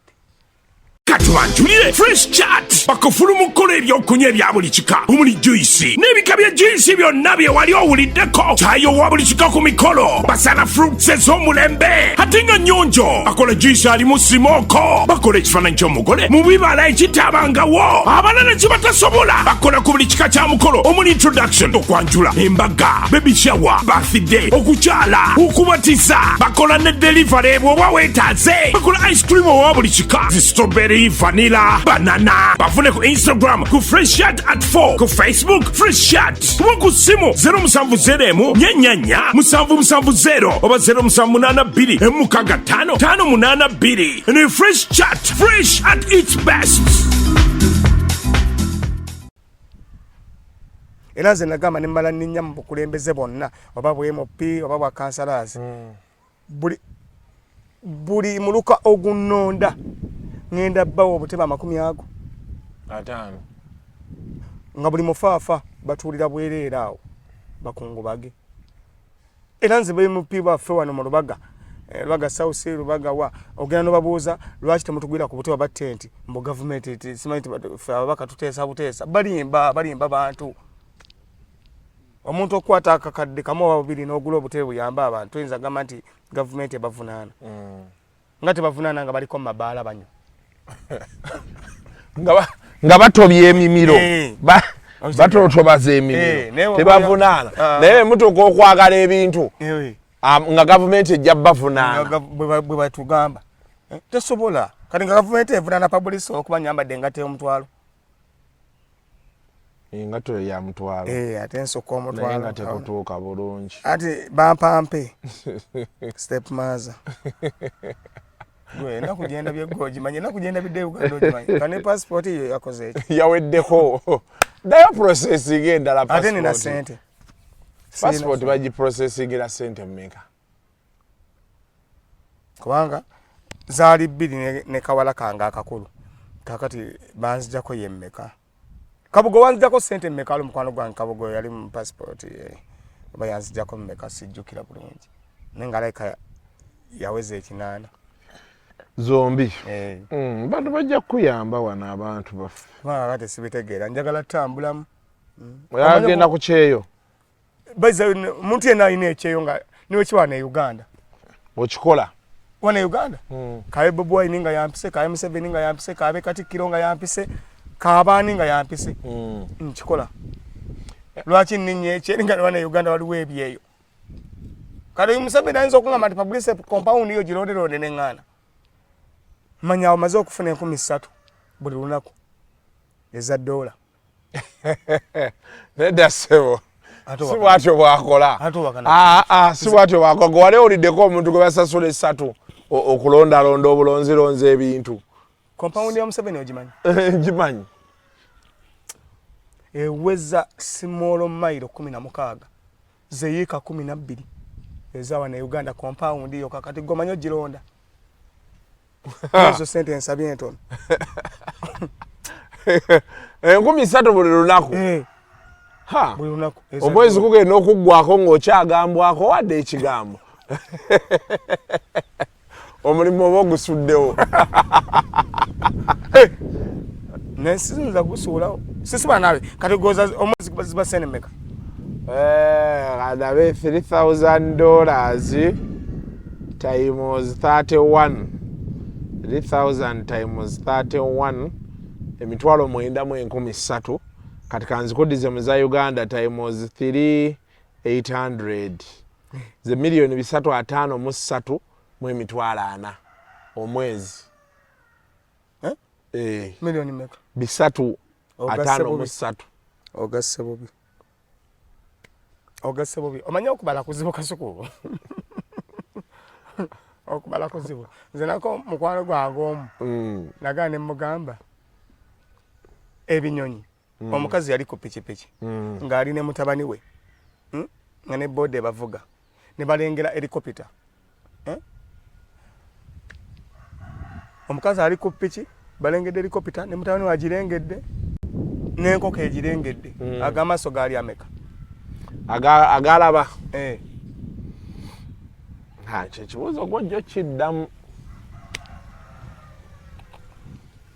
Katubanjulire Fresh Chat bakofulu mukole ebyokunywa ebya buli kika omuli juice n'ebika bya juice byonna bye wali owuliddeko kyayo wa buli kika ku mikolo basala fruits ez'omulembe ate nga nnyonjo bakola juice alimu simoko bakola ekifaananyi ky'omugole mu bibala ekitabangawo abalala kye batasobola bakola ku buli kika kya mukolo omuli introduction okwanjula embaga baby shower birthday okukyala okubatiza bakola ne delivery bw'oba weetaaze bakola ice cream owa buli kika strawberry vanilla, banana. Bafune ku Instagram ku Fresh Chat at 4 ku Facebook Fresh Chat. Ku simu 070 nyanya 770 oba 0782 555 582. And Fresh Chat, fresh at its best. Era nze nagamba ne mmala nninnya mu bukulembeze bonna oba bw'MP oba bwa kansalazi buli muluka ogunnonda ngenda bawo obuteba 50 atano nga buli mufaafa batuulira bwereera awo bakungubage era nze BMP baffe wano mu Lubaga Lubaga South Lubaga wa ogenda nobabuuza lwaki temutugwira ku buteba batenti mbu government simanyi ababaka tuteesa buteesa balimba bantu omuntu okwata akakadde kamu oba bubiri n'ogula obutebe buyamba abantu tuyinza gamba nti government ebavunaana nga tebavunaana nga baliko mu mabaala banyo nga batobye emimiro batotobaza emimiro tebavunaana naye mutuuka okwagala ebintu nga gavumenti ejja bavunaana bwe batugamba tesobola kati nga gavumenti evunaana public okuba nyambadde engato y'omutwalo engato ya mutwalo ate nsoko omutwalo nga tekutuuka bulungi ate bampampe step maza gwe nakugenda byegoji manye nakugenda bidde Uganda ojimanyi kane passport yo yakoze yaweddeko dayo processing endala passport ate nina sente passport baji processing la sente mmeka kubanga zaali bbiri ne kawala kanga akakulu kakati banzijako yemmeka kabugo wanzijako sente mmeka alu mukwano gwange kabugo yali mu passport oba yanzijako mmeka sijjukira bulungi nenga like yaweze ekinaana zombi bantu bajja kuyamba wana abantu baffe kati sibitegeera njagala tambulamu agenda ku kyeyo baiza omuntu yenna alina ekyeyo nga niwe kiwa ne Uganda okikola wana Uganda kabe Bobi Wine nga yampise kabe Museveni nga yampise kabe Katikkiro nga yampise kabaani nga yampise nkikola lwaki ninye ekyeri nga wana Uganda waliwo ebyeyo kale Museveni ayinza okungamba nti publicity compound yo gironderonde n'eŋŋaana manya amaze okufuna 3,000 buli lunaku eza $. nedda ssebo si bwatyo bwakola si bwatyo bwakola gwe wali owuliddeko omuntu gwe basasula 3 okulondalonda obulonzironzi ebintu compound ya Museveni ogimanyi ngimanyi eweza simolo mailo 16 zeyiika 12 ezawa na Uganda compound yo kakati gomanyo gironda ezo sentence abienton 3,000 buli lunaku buli lunaku omwezi gugenda okuggwako ng'okyagambwako wadde ekigambo omulimu oba ogusuddewo nensinza gusuulawo sisiba nawe kati goza omwezi ziba sene meka adabe $3,000 times 31 3,000 times 31 emitwalo 9,300 kati kanzikudize mu za Uganda times 3,800 ze miliyoni 353 mu emitwalo 4 omwezi miliyoni meka 353 ogasse bubi omanya okubala kuzibu kasuku okubala kuzibu nze nako mukwano gwange omu nagaa ne mugamba ebinyonyi omukazi yali ku pikipiki ng'ali ne mutabani we nga ne boode bavuga ne balengera helikopita omukazi ali ku piki balengedde helikopita ne mutabani we agirengedde n'enkoko egirengedde ag'amaaso gaali ameka agalaba kyekibuuzo gwojjo kiddamu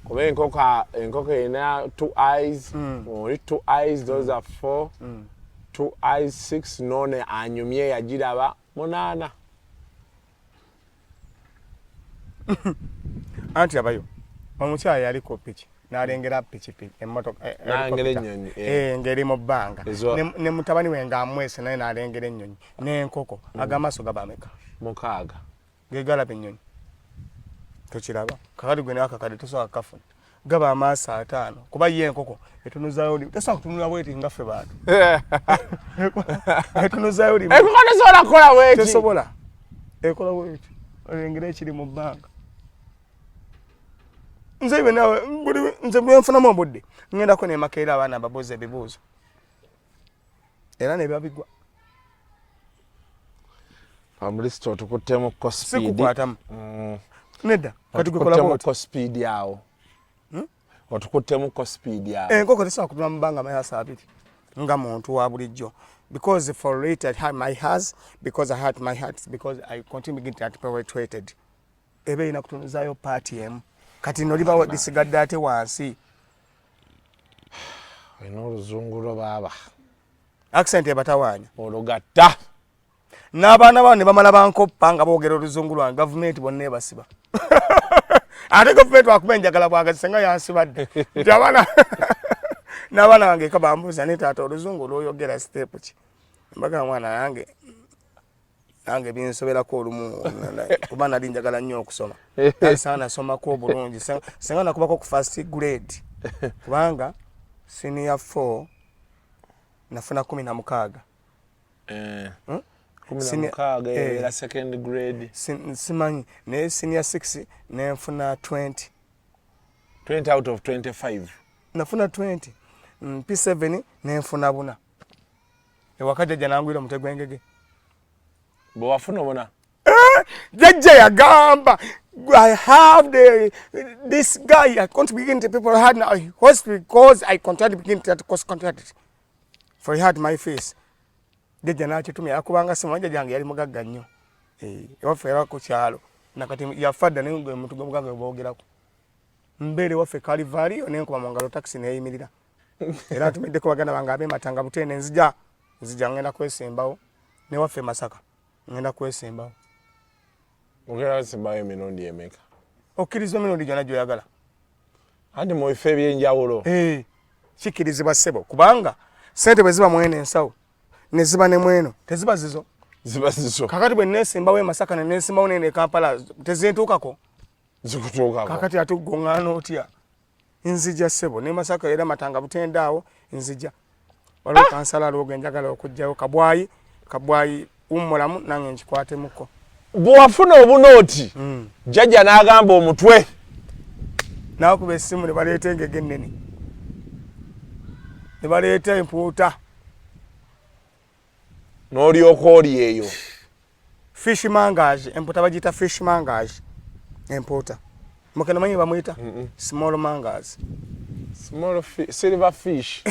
kuba enkoko erina 2 eyes oli 2 eyes those are 4 2 eyes 6 none anyumye yagiraba 8 anti abayo omukyala yali ku piki n'alengera pikipiki emmotoka n'alengera ennyonyi ng'eri mu bbanga ne mutabani we ng'amwese naye n'alengera ennyonyi n'enkoko ag'amaaso gaba ameka 6 gegalaba ennyonyi tokiraba kakati gwe n'akakadde tosobola kafuna gaba amaaso 5 kuba ye enkoko etunuzayo oli tosobola kutunula bweti nga ffe bantu etunuzayo oli enkoko tesobola kukola bweti tesobola ekola bweti olengera ekiri mu bbanga nze ibe nawe nze mwenfunamu obudde ngendako nemakeera abaana ababuuza ebibuuzo era ne babigwa Pamlisto tukuttemu ko speed sikukwatamu nedda kati gukola bwoti ko speed yawo otukuttemu ko speed yawo enkoko tesobola kutula mu bbanga mayasa 2 nga muntu wa bulijjo because for it I had my heart because I had my heart because I continue begin to penetrated ebe ina kutunuzayo party emu kati noliba disigadde ate wansi ino oluzungulo baba accent ebatawaanya olugatta n'abaana bawo ne bamala bankoppa nga boogera oluzungu lwange gavumenti bonna ebasiba ate gavumenti wakuba enjagala bwagazi senga yansibadde nti abaana n'abaana bange eka bambuuza ne taata oluzungu lwoyogera step ki mbaga mwana nange binsoberako olumu kuba nali njagala nnyo okusoma sana nasomako obulungi senga nakubako ku first grade kubanga senior 4 nafuna 16 16 second grade simanyi naye senior 6 nenfuna 20 out of 25 nafuna 20 P7 nenfuna 4 ewaka jjajja nangwira omutwe gw'engege bwe wafuna obona jjajja yagamba I have this guy I can't begin to people had now hospital because I contacted begin to cost contacted for he had my face jjajja n'akitumya yakubanga simu jjajja yange yali mugagga nnyo waffe era ku kyalo nakati yafadda naye gwe muntu gwe boogerako mbeere waffe Kalivaliyo nenkuba mu ngalo taxi neeyimirira era ntumiddeko baganda bange ab'ematanga Butende nzija ngenda kwesembawo ne waffe Masaka ngenda kwesembawo. Ogera kwesembawo emirundi emeka? Okkirizibwa emirundi gyonna gy'oyagala. Anti mu bifo eby'enjawulo. Kikkirizibwa ssebo kubanga ssente bwe ziba mwene ensawo ne ziba ne mweno teziba zizo. Ziba zizo. Kakati bwe neesimbawo e Masaka ne neesimbawo nene Kampala tezintuukako. Zikutuukako. Kakati ate goŋŋaana otya? Nzija ssebo ne Masaka era Matanga Butende awo nzija. Waliwo kansala lwoge njagala okujjayo kabwayi umulamu nange nkikwatemuko. Bwe wafuna obunooti jjajja n'agamba omutwe n'akuba essimu ne baleeta engege ennene ne baleeta empuuta n'olyoka oli eyo. Fish mangage empuuta bagiyita fish mangage empuuta mukene manyi bamuyita small mangers. Small fish, silver fish.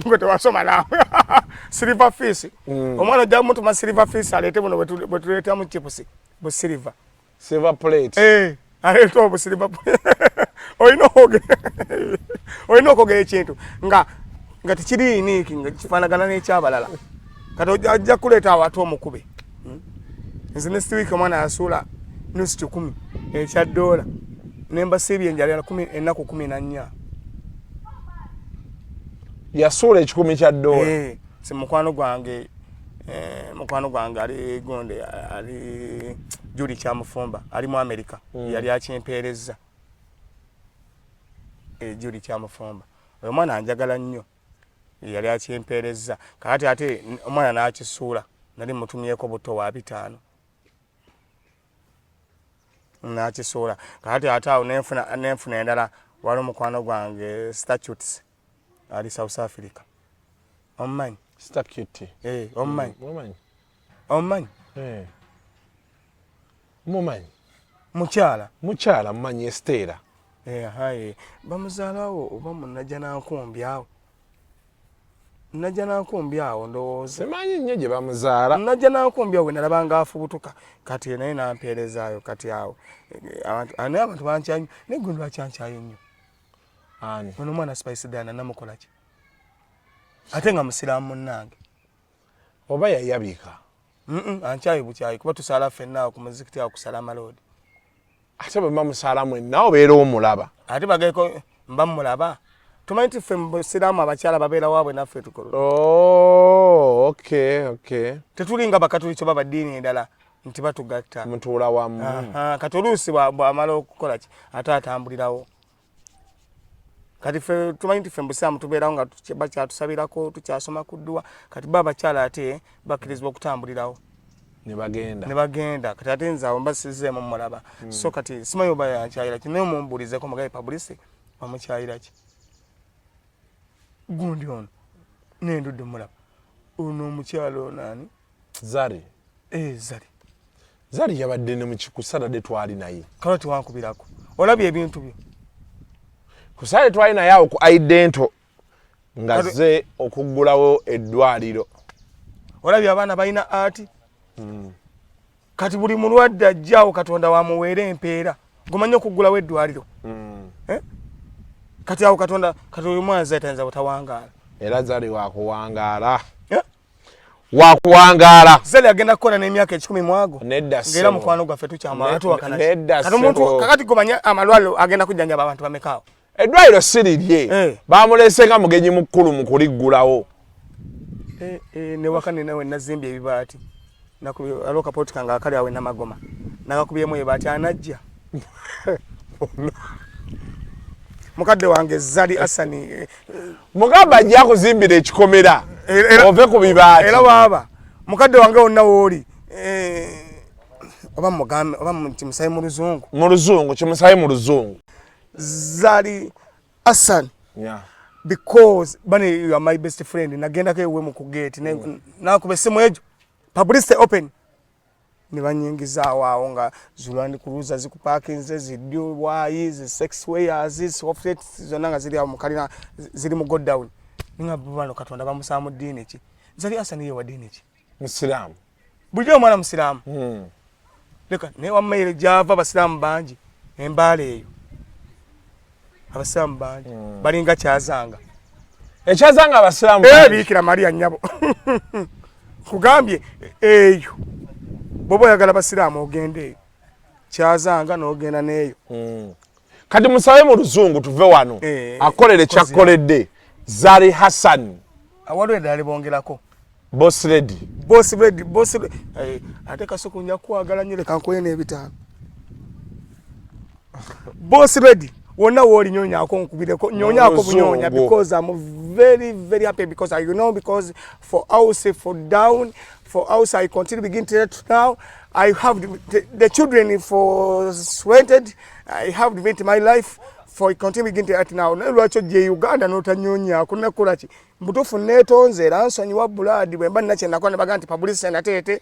Ngo tewasoma nawe. Silver fish. Omwana ojja mutuma silver fish aleete buno bwe tuleeta mu chips bu silver. Silver plate. Aleeta obu silver plate. Oyina okwogera ekintu nga tekiri unique nga kifaanagana n'ekyabalala. Kati ajja kuleeta awatu omukube. Nze next week omwana yasuula nusu 10 ekya $1 nembasiibye enjala ennaku 14. Yasuula $10 kya $1. Si mukwano gwange ali gonde ali Julie Kyamufumba ali mu America yali akimpeereza. Julie Kyamufumba oyo mwana anjagala nnyo yali akimpeereza kakati ate omwana n'akisuula nali mutumyeko buto wa 5 n'akisuula kakati ate awo nenfuna endala wali mukwano gwange statutes ali South Africa. Omumanyi? Statute. Omumanyi? Omumanyi? Omumanyi? Mumanyi? Mukyala mumanyi Estera. Bamuzaalawo oba munajja nankumbi awo. Najja nankumbi awo ndowooza. Simanyi nnyo gye bamuzaala. Najja nankumbi awo nalabanga afubutuka kati naye nampeerezaayo kati awo. Abantu bankyanyu naye gwe lwakyankyayo nnyo. Ani? Ono mwana Spice Dana namukola ki? Ate nga musiraamu munnange. Oba yayabika? Ankyayi bukyayi kuba tusaala ffenna awo ku muzikiti awo kusala amaloodi. Ate bwe bamusaala mwenna obeera omulaba. Ate bageko mba mulaba. Tumanyi nti ffe musiraamu abakyala babeera waabwe naffe tukola. Okay. Tetulinga bakatuliki oba baddiini endala nti batugatta. Mutuula wamu. Kati oluusi bw'amala okukola ki ate atambulirawo. Kati ffe tumanyi nti ffe mbusaamu tubeerawo nga bakyatusabirako tukyasoma ku dduwa kati abakyala ate bakkirizibwa okutambulirawo. Ne bagenda kati ate nze awo mbasizeemu mulaba. So kati simanyi oba yankyayira ki naye mumbuulizeko mugabe Publicity wamukyayira ki. Gundi ono nendudde mulaba ono omukyalo onaani Zari. Zari yabadde ne mu kikusala twali naye. Kale tewankubirako olabye ebintu byo kusale twali naye awo ku idento nga ze okuggulawo eddwaliro. Olabye abaana balina ati kati buli mulwadde ajjaawo Katonda wamuweera empeera gumanye okuggulawo eddwaliro. Kati awo Katonda oyo mwana zayitaniza butawangaala. Era Zari wakuwangaala. Zari agenda kukola n'emyaka 10 mwago. Nedda ssebo. Ng'era mukwano gwaffe tukyamala tuwakana. Nedda kati omuntu kakati gumanya amalwaliro agenda kujjanjaba abantu bamekaawo. Eddwaliro sirirye. Bamulese nga mugenyi mukulu mu kuliggulawo. Ne wakane nawe nazimbye ebibaati. Alo kapoti kanga akali awe namagoma. Nakakubyemu ebibaati anajja. Mukadde wange Zari Asani mugamba ajja kuzimbira ekikomera ove ku bibaati. Era baba mukadde wange wonna wooli oba mugambe oba musayi mu luzungu kimusayi mu luzungu. Zari Asani because bani you are my best friend nagendako ewe mu kugate nakuba essimu ejo Publicity open ne banyingizaawo awo nga Zulandi Cruiser zikuparkinze zidyo wayi zi sexwares software zonna nga ziri awo mukalina ziri mu godown ninga bano Katonda bamusaamu ddiini ki Zari Asani ye wa ddiini ki Musiraamu. Bulijjo omwana musiraamu leka ne wa mail java abasiramu bangi embale eyo abasiramu bangi balinga kyazanga ekyazanga abasiramu bikira Maria nyabo kugambye eyo bobo yagala abasiramu ogende kyazanga n'ogenda neyo kati musabe mu luzungu tuve wano akolere kyakoledde Zari Hassan awalwe dali bongerako boss lady ate Kasuku nyakwagala nyere kankoye n'ebitaano boss lady wona woli nyonya ako nkubireko nyonya ako bunyonya because I'm very very happy because because for house for down for house I continue begin to now I have the children for sweated I have to vent my life for continue begin to now lwacho je Uganda notanyonya kuna kulachi mbutofu netonze ransonyi wa buladi bwemba nache nakwana baganti publicity na tete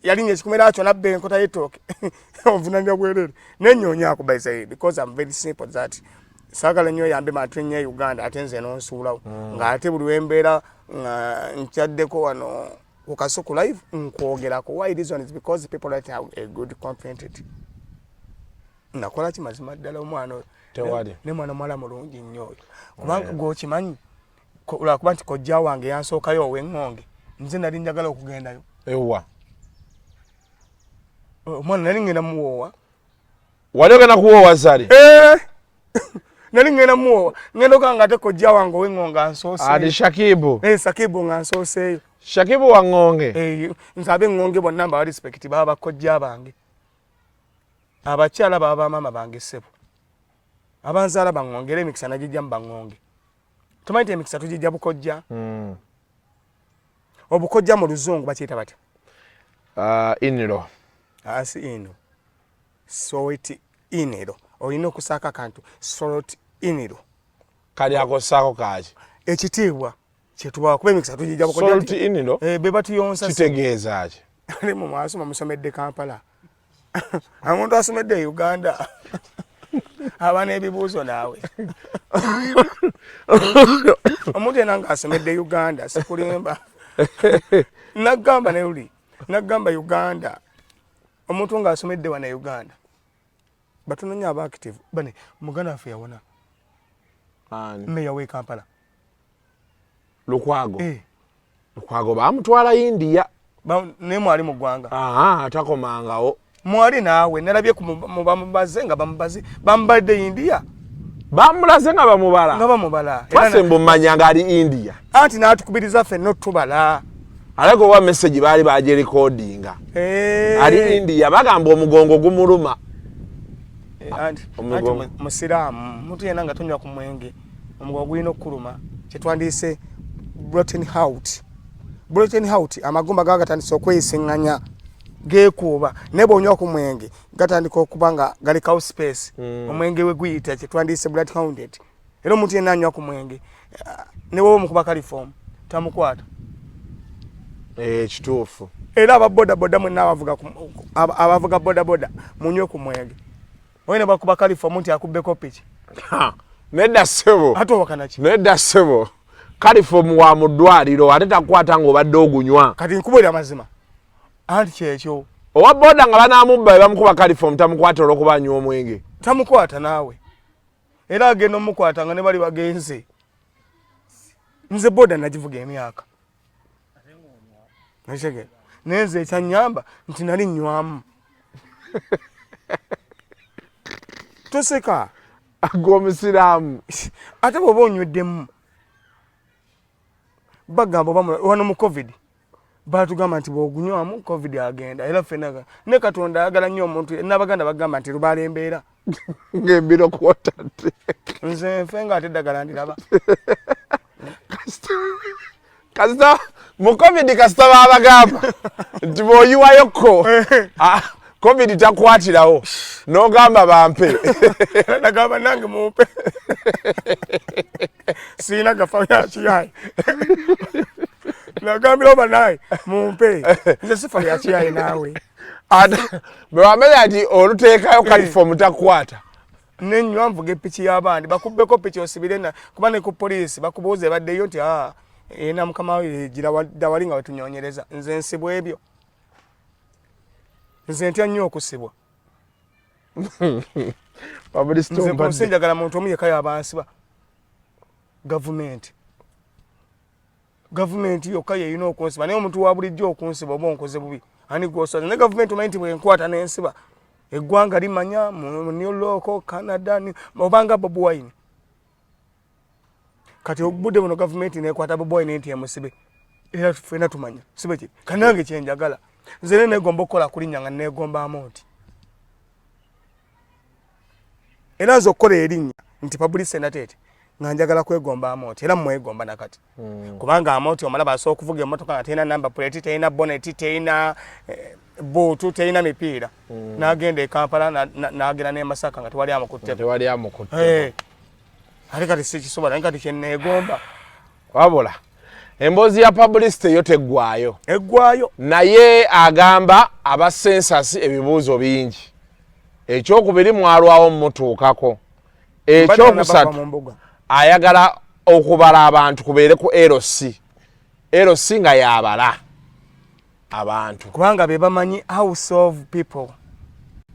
yalinye chikumera acho na benkota yetoke ovunanya bwerere nenyonya ako by say because I'm very simple that sagala nyo yambe matwenye Uganda atenze no nsula nga ate buli wembera nchaddeko wano ku Kasuku live nkogerako why reason is because people that have a good content nakola kimazima ddala omwana tewali ne mwana mwala mulungi nnyo kubanga go kimanyi kula kuba nti kojja wange yansookayo ow'engonge nze nali njagala okugendayo ewa omwana nali ngenda muwoowa wali ogenda kuwoowa Zari nali ngenda muwoowa ngenda okanga ate kojja wange ow'engonge ansoose adi Shakibu Sakibu nga ansooseeyo Shakibu wa ngonge nsabe engonge bonna mba respect baba bakojja bange abakyala baba mama bange sebo abanzala bangongere emikisa najijja mbangonge tumaite emikisa tujijja bukojja obukojja mu luzungu bakiyita batya iniro asi ino soiti iniro olina okusaaka kantu sort iniro kali akosaako kaaki ekitiibwa kyetubawa kuba emikisa tujijja bukojja sort iniro be batuyonsa kitegeeza ki ali mu maaso musomedde Kampala amuntu asomedde Uganda abana ebibuuzo naawe omuntu yena nga asomedde Uganda sikulimba nagamba neuli nagamba Uganda omuntu nga asomedde wana Uganda batunonya aba active bane muganda afu yawona meya we Kampala Lukwago bamutwala India ne mwali mu ggwanga atakomangawo mwali naawe nalabye bamubaze nga bambadde India bamulaze nga bamubala basembo mmanya nga ali India anti n'atukubiriza ffe notubala aleko wa message baali baje recordinga ali India bagamba omugongo gumuluma anti musiraamu mutu yena nga tonywa ku mwenge omugongo gulina okuluma kyetwandiise Broken Heart amagumba gagatandise okwesiŋŋanya gekuuba ne bw'onywa ku mwenge gatandika okuba nga galikawo space omwenge we guyita kyetwandiise blood hounded era omuntu yenna anywa ku mwenge ne wowe omukuba kalifomu tamukwata kituufu era ababodaboda mwenna abavuga bodaboda munywe ku mwenge oyina bakuba kalifomu nti akubbeko piki nedda ssebo ate owakanaki nedda ssebo kalifomu wa mu ddwaliro ate takwata ng'obadde ogunywa kati nkubuulira mazima anti kyekyo owa boda nga banamubba bamukuba kalifomu tamukwata olw'okuba anywa omwenge tamukwata naawe era agenda omukwata nga ne bali bagenze nze boda nagivuga emyaka nakigera nenze ekyanyamba nti nali nnywamu toseka ag'omusiraamu ate bw'oba onyweddemu bagamba wano mu covid batugamba nti bw'ogunywamu covid agenda era ffenna ne Katonda ayagala nnyo omuntu n'abaganda bagamba nti lubaala embeera ng'embiro kwotadde nze nfe nga ate eddagala ndiraba kasita mu covid kasita baabagamba nti bw'oyiwayokko covid takwatirawo n'ogamba bampe nagamba nange mumpe siina gafa yakiyayi nagambira oba naye mumpe nze sifa yakiyayi naawe bwe wamenya nti oluteekayo kalifomu takwata nenywa nvuga epiki y'abandi bakubbeko piki osibire kuba ne ku poliisi bakubuuza ebaddeyo nti ena mukama we gira dda wali nga wetunyonyereza nze nsibwa ebyo nze ntya nnyo okusibwa Publicity nze ompadde. kunsinjagala muntu omu yekka y'abansiba gavumenti yokka yeyina okunsiba naye omuntu wa bulijjo okunsiba oba onkoze bubi ani gwosoza ne gavumenti omanyi nti bwenkwata n'ensiba eggwanga limanya mu New York, Canada obanga Bobi Wine kati obudde buno gavumenti nekwata Bobi Wine nti emusibe era ffenna tumanya sibe kiri kanange kyenjagala nze negomba okukola kulinnya nga negomba Amonti era nze okukola erinnya nti Publicity Natete nga njagala kwegomba Amonti era mwegomba nakati kubanga Amonti omulaba asobola okuvuga emmotoka nga terina number plate terina bonnet terina bootu terina mipiira n'agenda e Kampala n'agenda n'e Masaka nga tewali amukutte ate kati sikisobola kati kyenneegomba wabula emboozi ya Publicity yo teggwayo naye agamba aba census ebibuuzo bingi ekyokubiri mwalwawo mutuukako ekyokusatu ayagala okubala abantu kubeere ku LC nga yabala abantu kubanga be bamanyi house of people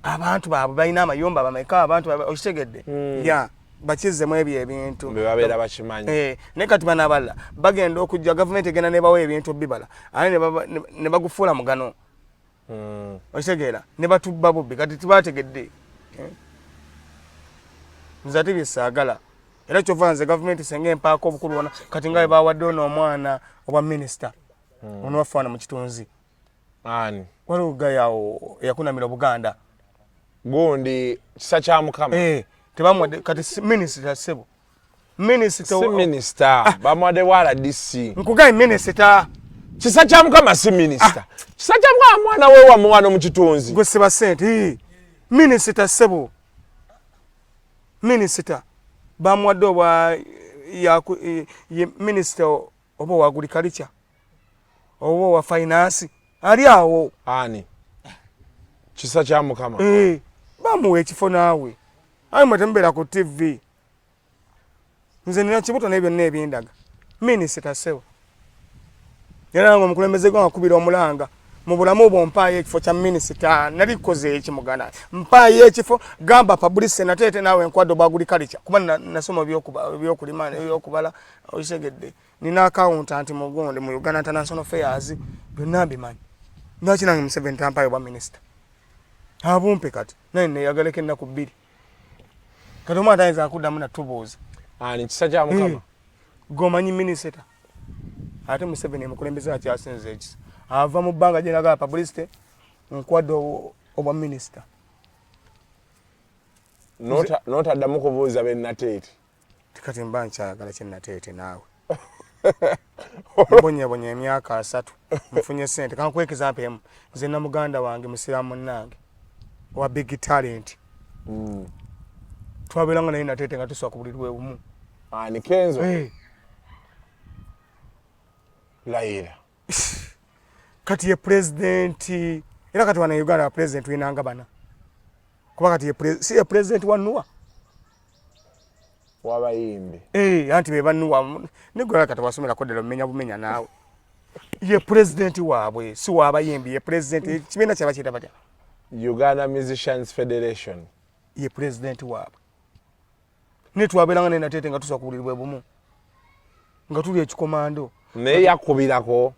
abantu baabwe balina amayumba bameka abantu okitegedde ya bakizemu ebyo ebintu bebabeera bakimanyi ne kati banabala bagenda okujja gavumenti egenda ne bawa ebintu bibala ate ne bagufuula mugano okitegeera ne batubba bubbi kati tibategedde nze ate byesaagala era kyova nze gavumenti senga empaako obukulu wona kati nga bawadde ono omwana obwa minisita ono wafaana mu kitunzi ani waliwo gayawo eyakunamira Obuganda gundi kisa kya Mukama tebamwadde kati minisita sebo minisita bamwadde wa RDC nkugaye minisita kisa kya Mukama si minisita kisa kya Mukama mwana we wamuwana mu kitunzi gwe siba sente minisita sebo minisita bamwadde obwa minisita oba wa agriculture oba wa finance ali awo ani kisa kya Mukama bamuwa ekifo naawe ayi mwetembeera ku TV nze nina kibuto n'ebyo n'ebindaga minisita sewo era nga omukulembeze gwe akubira omulanga mu bulamu obwo mpaayo ekifo kya minisita nali kukoze eki muganda mpaayo ekifo gamba Publicity Natete naawe nkwadde obwa agriculture kuba nasoma ebyokulima ebyokubala okitegedde nina accountant mugundi mu Uganda International Affairs byonna mbimanyi lwaki nange Museveni tampaayo obwa minisita abumpe kati naye neyagaleko ennaku bbiri kati omwana ayinza akuddamu natubuuza ani kisa kya Mukama gomanyi minisita ate Museveni emukulembeze akyasinza ekisa ava mu bbanga gye nagala Publicity nkwadde obwa minisita notaddamu kubuuza be Natete tikati mba nkyayagala kye Natete naawe mbonyebonya emyaka 3 mufunye sente kankwekeza mpemu nze na muganda wange musiramu munnange wa big talent twabelanga naye Natete nga tuswa ku bulirwe bumu ani Kenzo Laila kati ye president era kati wana Uganda president winanga bana kuba kati ye president wa Nuwa wabayimbi anti be banuwa nigora kati wasomera kodero mmenya bumenya naawe ye president waabwe si wabayimbi ye president kibiina kyaba kita batya Uganda Musicians Federation ye president waabwe netwabelanga ne Natete nga tuswa kulirwe bumu nga tuli ekikomando ne yakubirako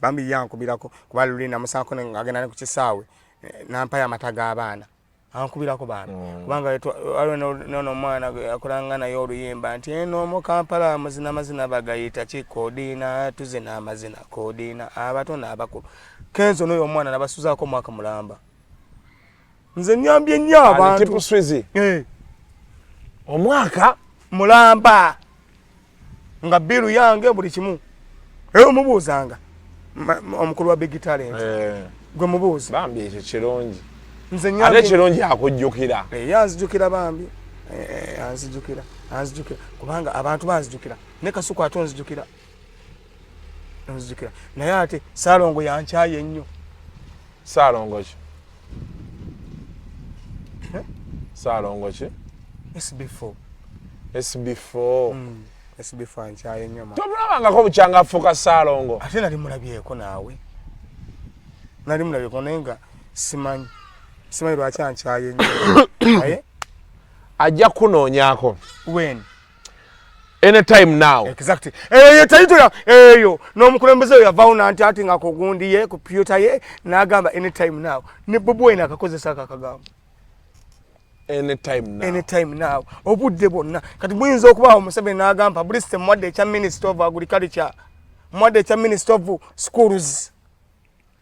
bambi yankubirako kuba lulina musako ngagenda ne ku kisaawe nampaya amataga abaana ankubirako baana kubanga nono mwana akolanga naye oluyimba nti eno mu Kampala amazina bagayita kikodina tuzina amazina kodina abato n'abakulu Kenzo n'oyo omwana nabasuzaako mwaka mulamba nze nyambye nnyo abantu Tipu Swizi omwaka mulamba nga biru yange buli kimu mubuuzanga omukulu wa big talent gwe mubuuzi bambi ekyo kirungi nze nyambye ate kirungi akujjukira yanzijukira bambi anzijukira kubanga abantu banzijukira ne Kasuku ate onzijukira naye ate Saalongo yankyaye nnyo Saalongo ki Saalongo ki SB4 nkyaye nnyo tobulabangako bukyanga afuuka Saalongo ate nali mulabyeko naawe naye nga simanyi lwaki ankyaye nnyo ajja kunoonyako when anytime now. Exactly. Taito eyo n'omukulembeze oyo yavaawo nanti nga kugundi ye computer ye n'agamba anytime now. Ne Bobi Wine akakozesa akagamba. Anytime now. Obudde bonna. Kati muyinza okubaawo Museveni n'agamba Publicity mwadde ekya Minister of Agriculture. Mwadde ekya Minister of Schools.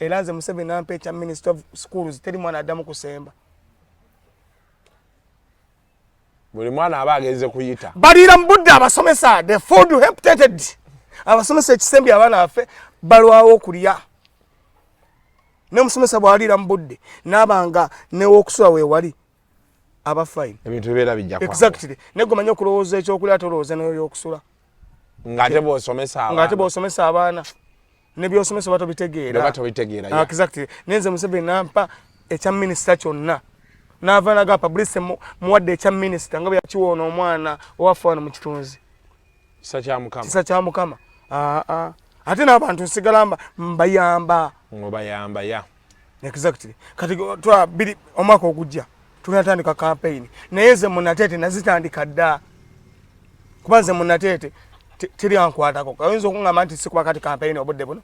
Era nze Museveni n'ampa ekya Minister of Schools teri mwana addamu kusemba. Buli mwana aba agenze kuyita. Balira mu budde abasomesa the food heptated. Abasomesa ekisembi abaana baffe balwawo okulya. Ne musomesa bwalira mu budde n'abanga n'ew'okusula weewali aba fine. Ebintu bibeera bijja kwa. Exactly. Ne gwe manyi okulowooza ekyokulya tolowooza n'eby'okusula. Ng'ate bw'osomesa abaana. Ne by'osomesa batobitegeera. Exactly. Nenze Museveni n'ampa ekya minisita kyonna. N'avaana ga Publicity muwadde ekya minisita nga bwe yakiwoona omwana owaffe wano mu kitunzi. Kisa kya Mukama. Ate n'abantu nsigala mbayamba. Obayamba ya. Exactly. Kati biri omwaka ogujja tunatandika campaign. Naye nze Munateete nazitandika dda. Kuba nze Munateete teri ankwatako. Oyinza okungamba nti sikuba kati campaign obudde buno.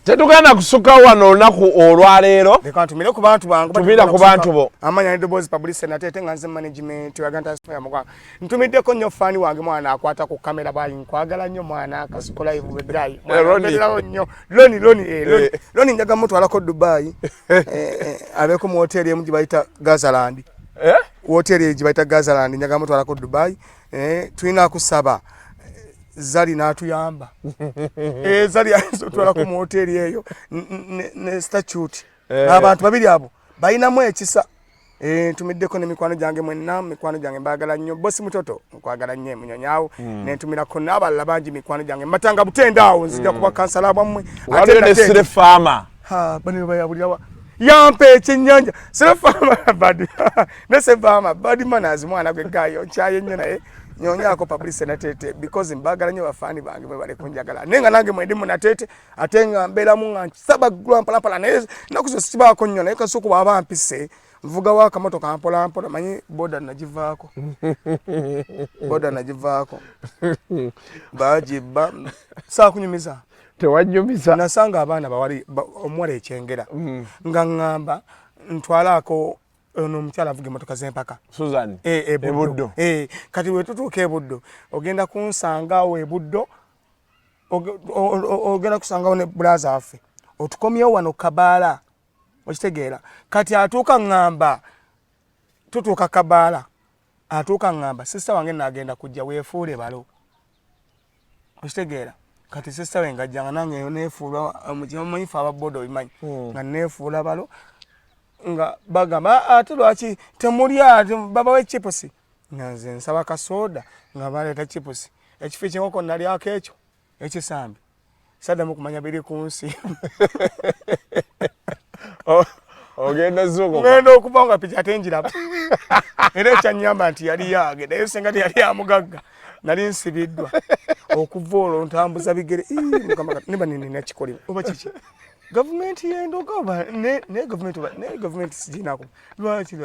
Tetugenda kusukka wano olunaku olwaleero. Leka ntumire ku bantu bangu. Tumira ku bantu bo. Amanya ndi bozi Publicity Nateete nga nze management ya Ganta Spire mugwa. Ntumiddeko nnyo fani wange mwana akwata ku kamera bayi nkwagala nnyo mwana Kasuko live bedrai. Loni njaga mutwalako Dubai. Abeko mu hotel emu gibayita Gazaland. Hotel gibayita Gazaland njaga mutwalako Dubai. Tulina kusaba Zali n'atuyamba. Zali ayinza ku hoteli eyo ne statute. Abantu babiri abo bayinamu ekisa. Ntumiddeko n'emikwano gyange mwenna, mikwano gyange mbagala nnyo. Bosi Mutoto nkwagala nnyo munyonyaawo. Ne ntumirako n'abalala bangi mikwano gyange. Matanga Butenda awo nzija kuba kansala bwammwe. Ate ne Sire Farmer. Bano bayabulirawa. Yampe ekyennyanja. Sire Farmer badi. Ne Sire Farmer badi manazi mwana gwe gayo kyaye nnyo naye. Nyonyako Publicity Nateete because mbagala nnyo bafani bange mwe bale kunjagala. Nenga nange mwendi Munateete atenga mbera mu nga saba gula mpala naye nakuzo sibako nnyo naye Kasuku baba mpise mvuga wa kamotoka mpola manyi boda nagivaako. Bajiba saa kunyumiza. Tewanyumiza. Nasanga abaana bawali omwala ekyengera. Nga ngamba ntwalako ono mchala avuge motoka z'empaka. Susan. Buddo. Kati we tutuuka e Buddo ogenda kunsanga we Buddo ogenda kusanga ne brother affe. Otukomyewo wano Kabaala. Okitegeera. Kati atuuka ngamba tutuuka Kabaala. Atuuka ngamba sister wange nagenda kujja weefuule balo. Okitegeera. Kati sister we ngajjanga nange neefuula mukimanyifu ababodo bimanyi. Nga neefuula balo. Nga bagamba ate lwaki temulya baba we chipusi nze nsaba kasoda nga baleeta chipusi ekifo ky'enkoko nalyako ekyo ekisambi saddamu kumanya biri ku nsi ogenda zuuko ngenda okuba nga piki ate njiraba era ekyanyamba nti yali yange naye senga yali amugagga nali nsibiddwa okuva olwo ntambuza bigere niba nina kikolebwa oba kiki government yendogoba ne government sijinako lwaki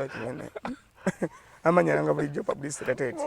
amanya nga bulijjo Publicity Nateete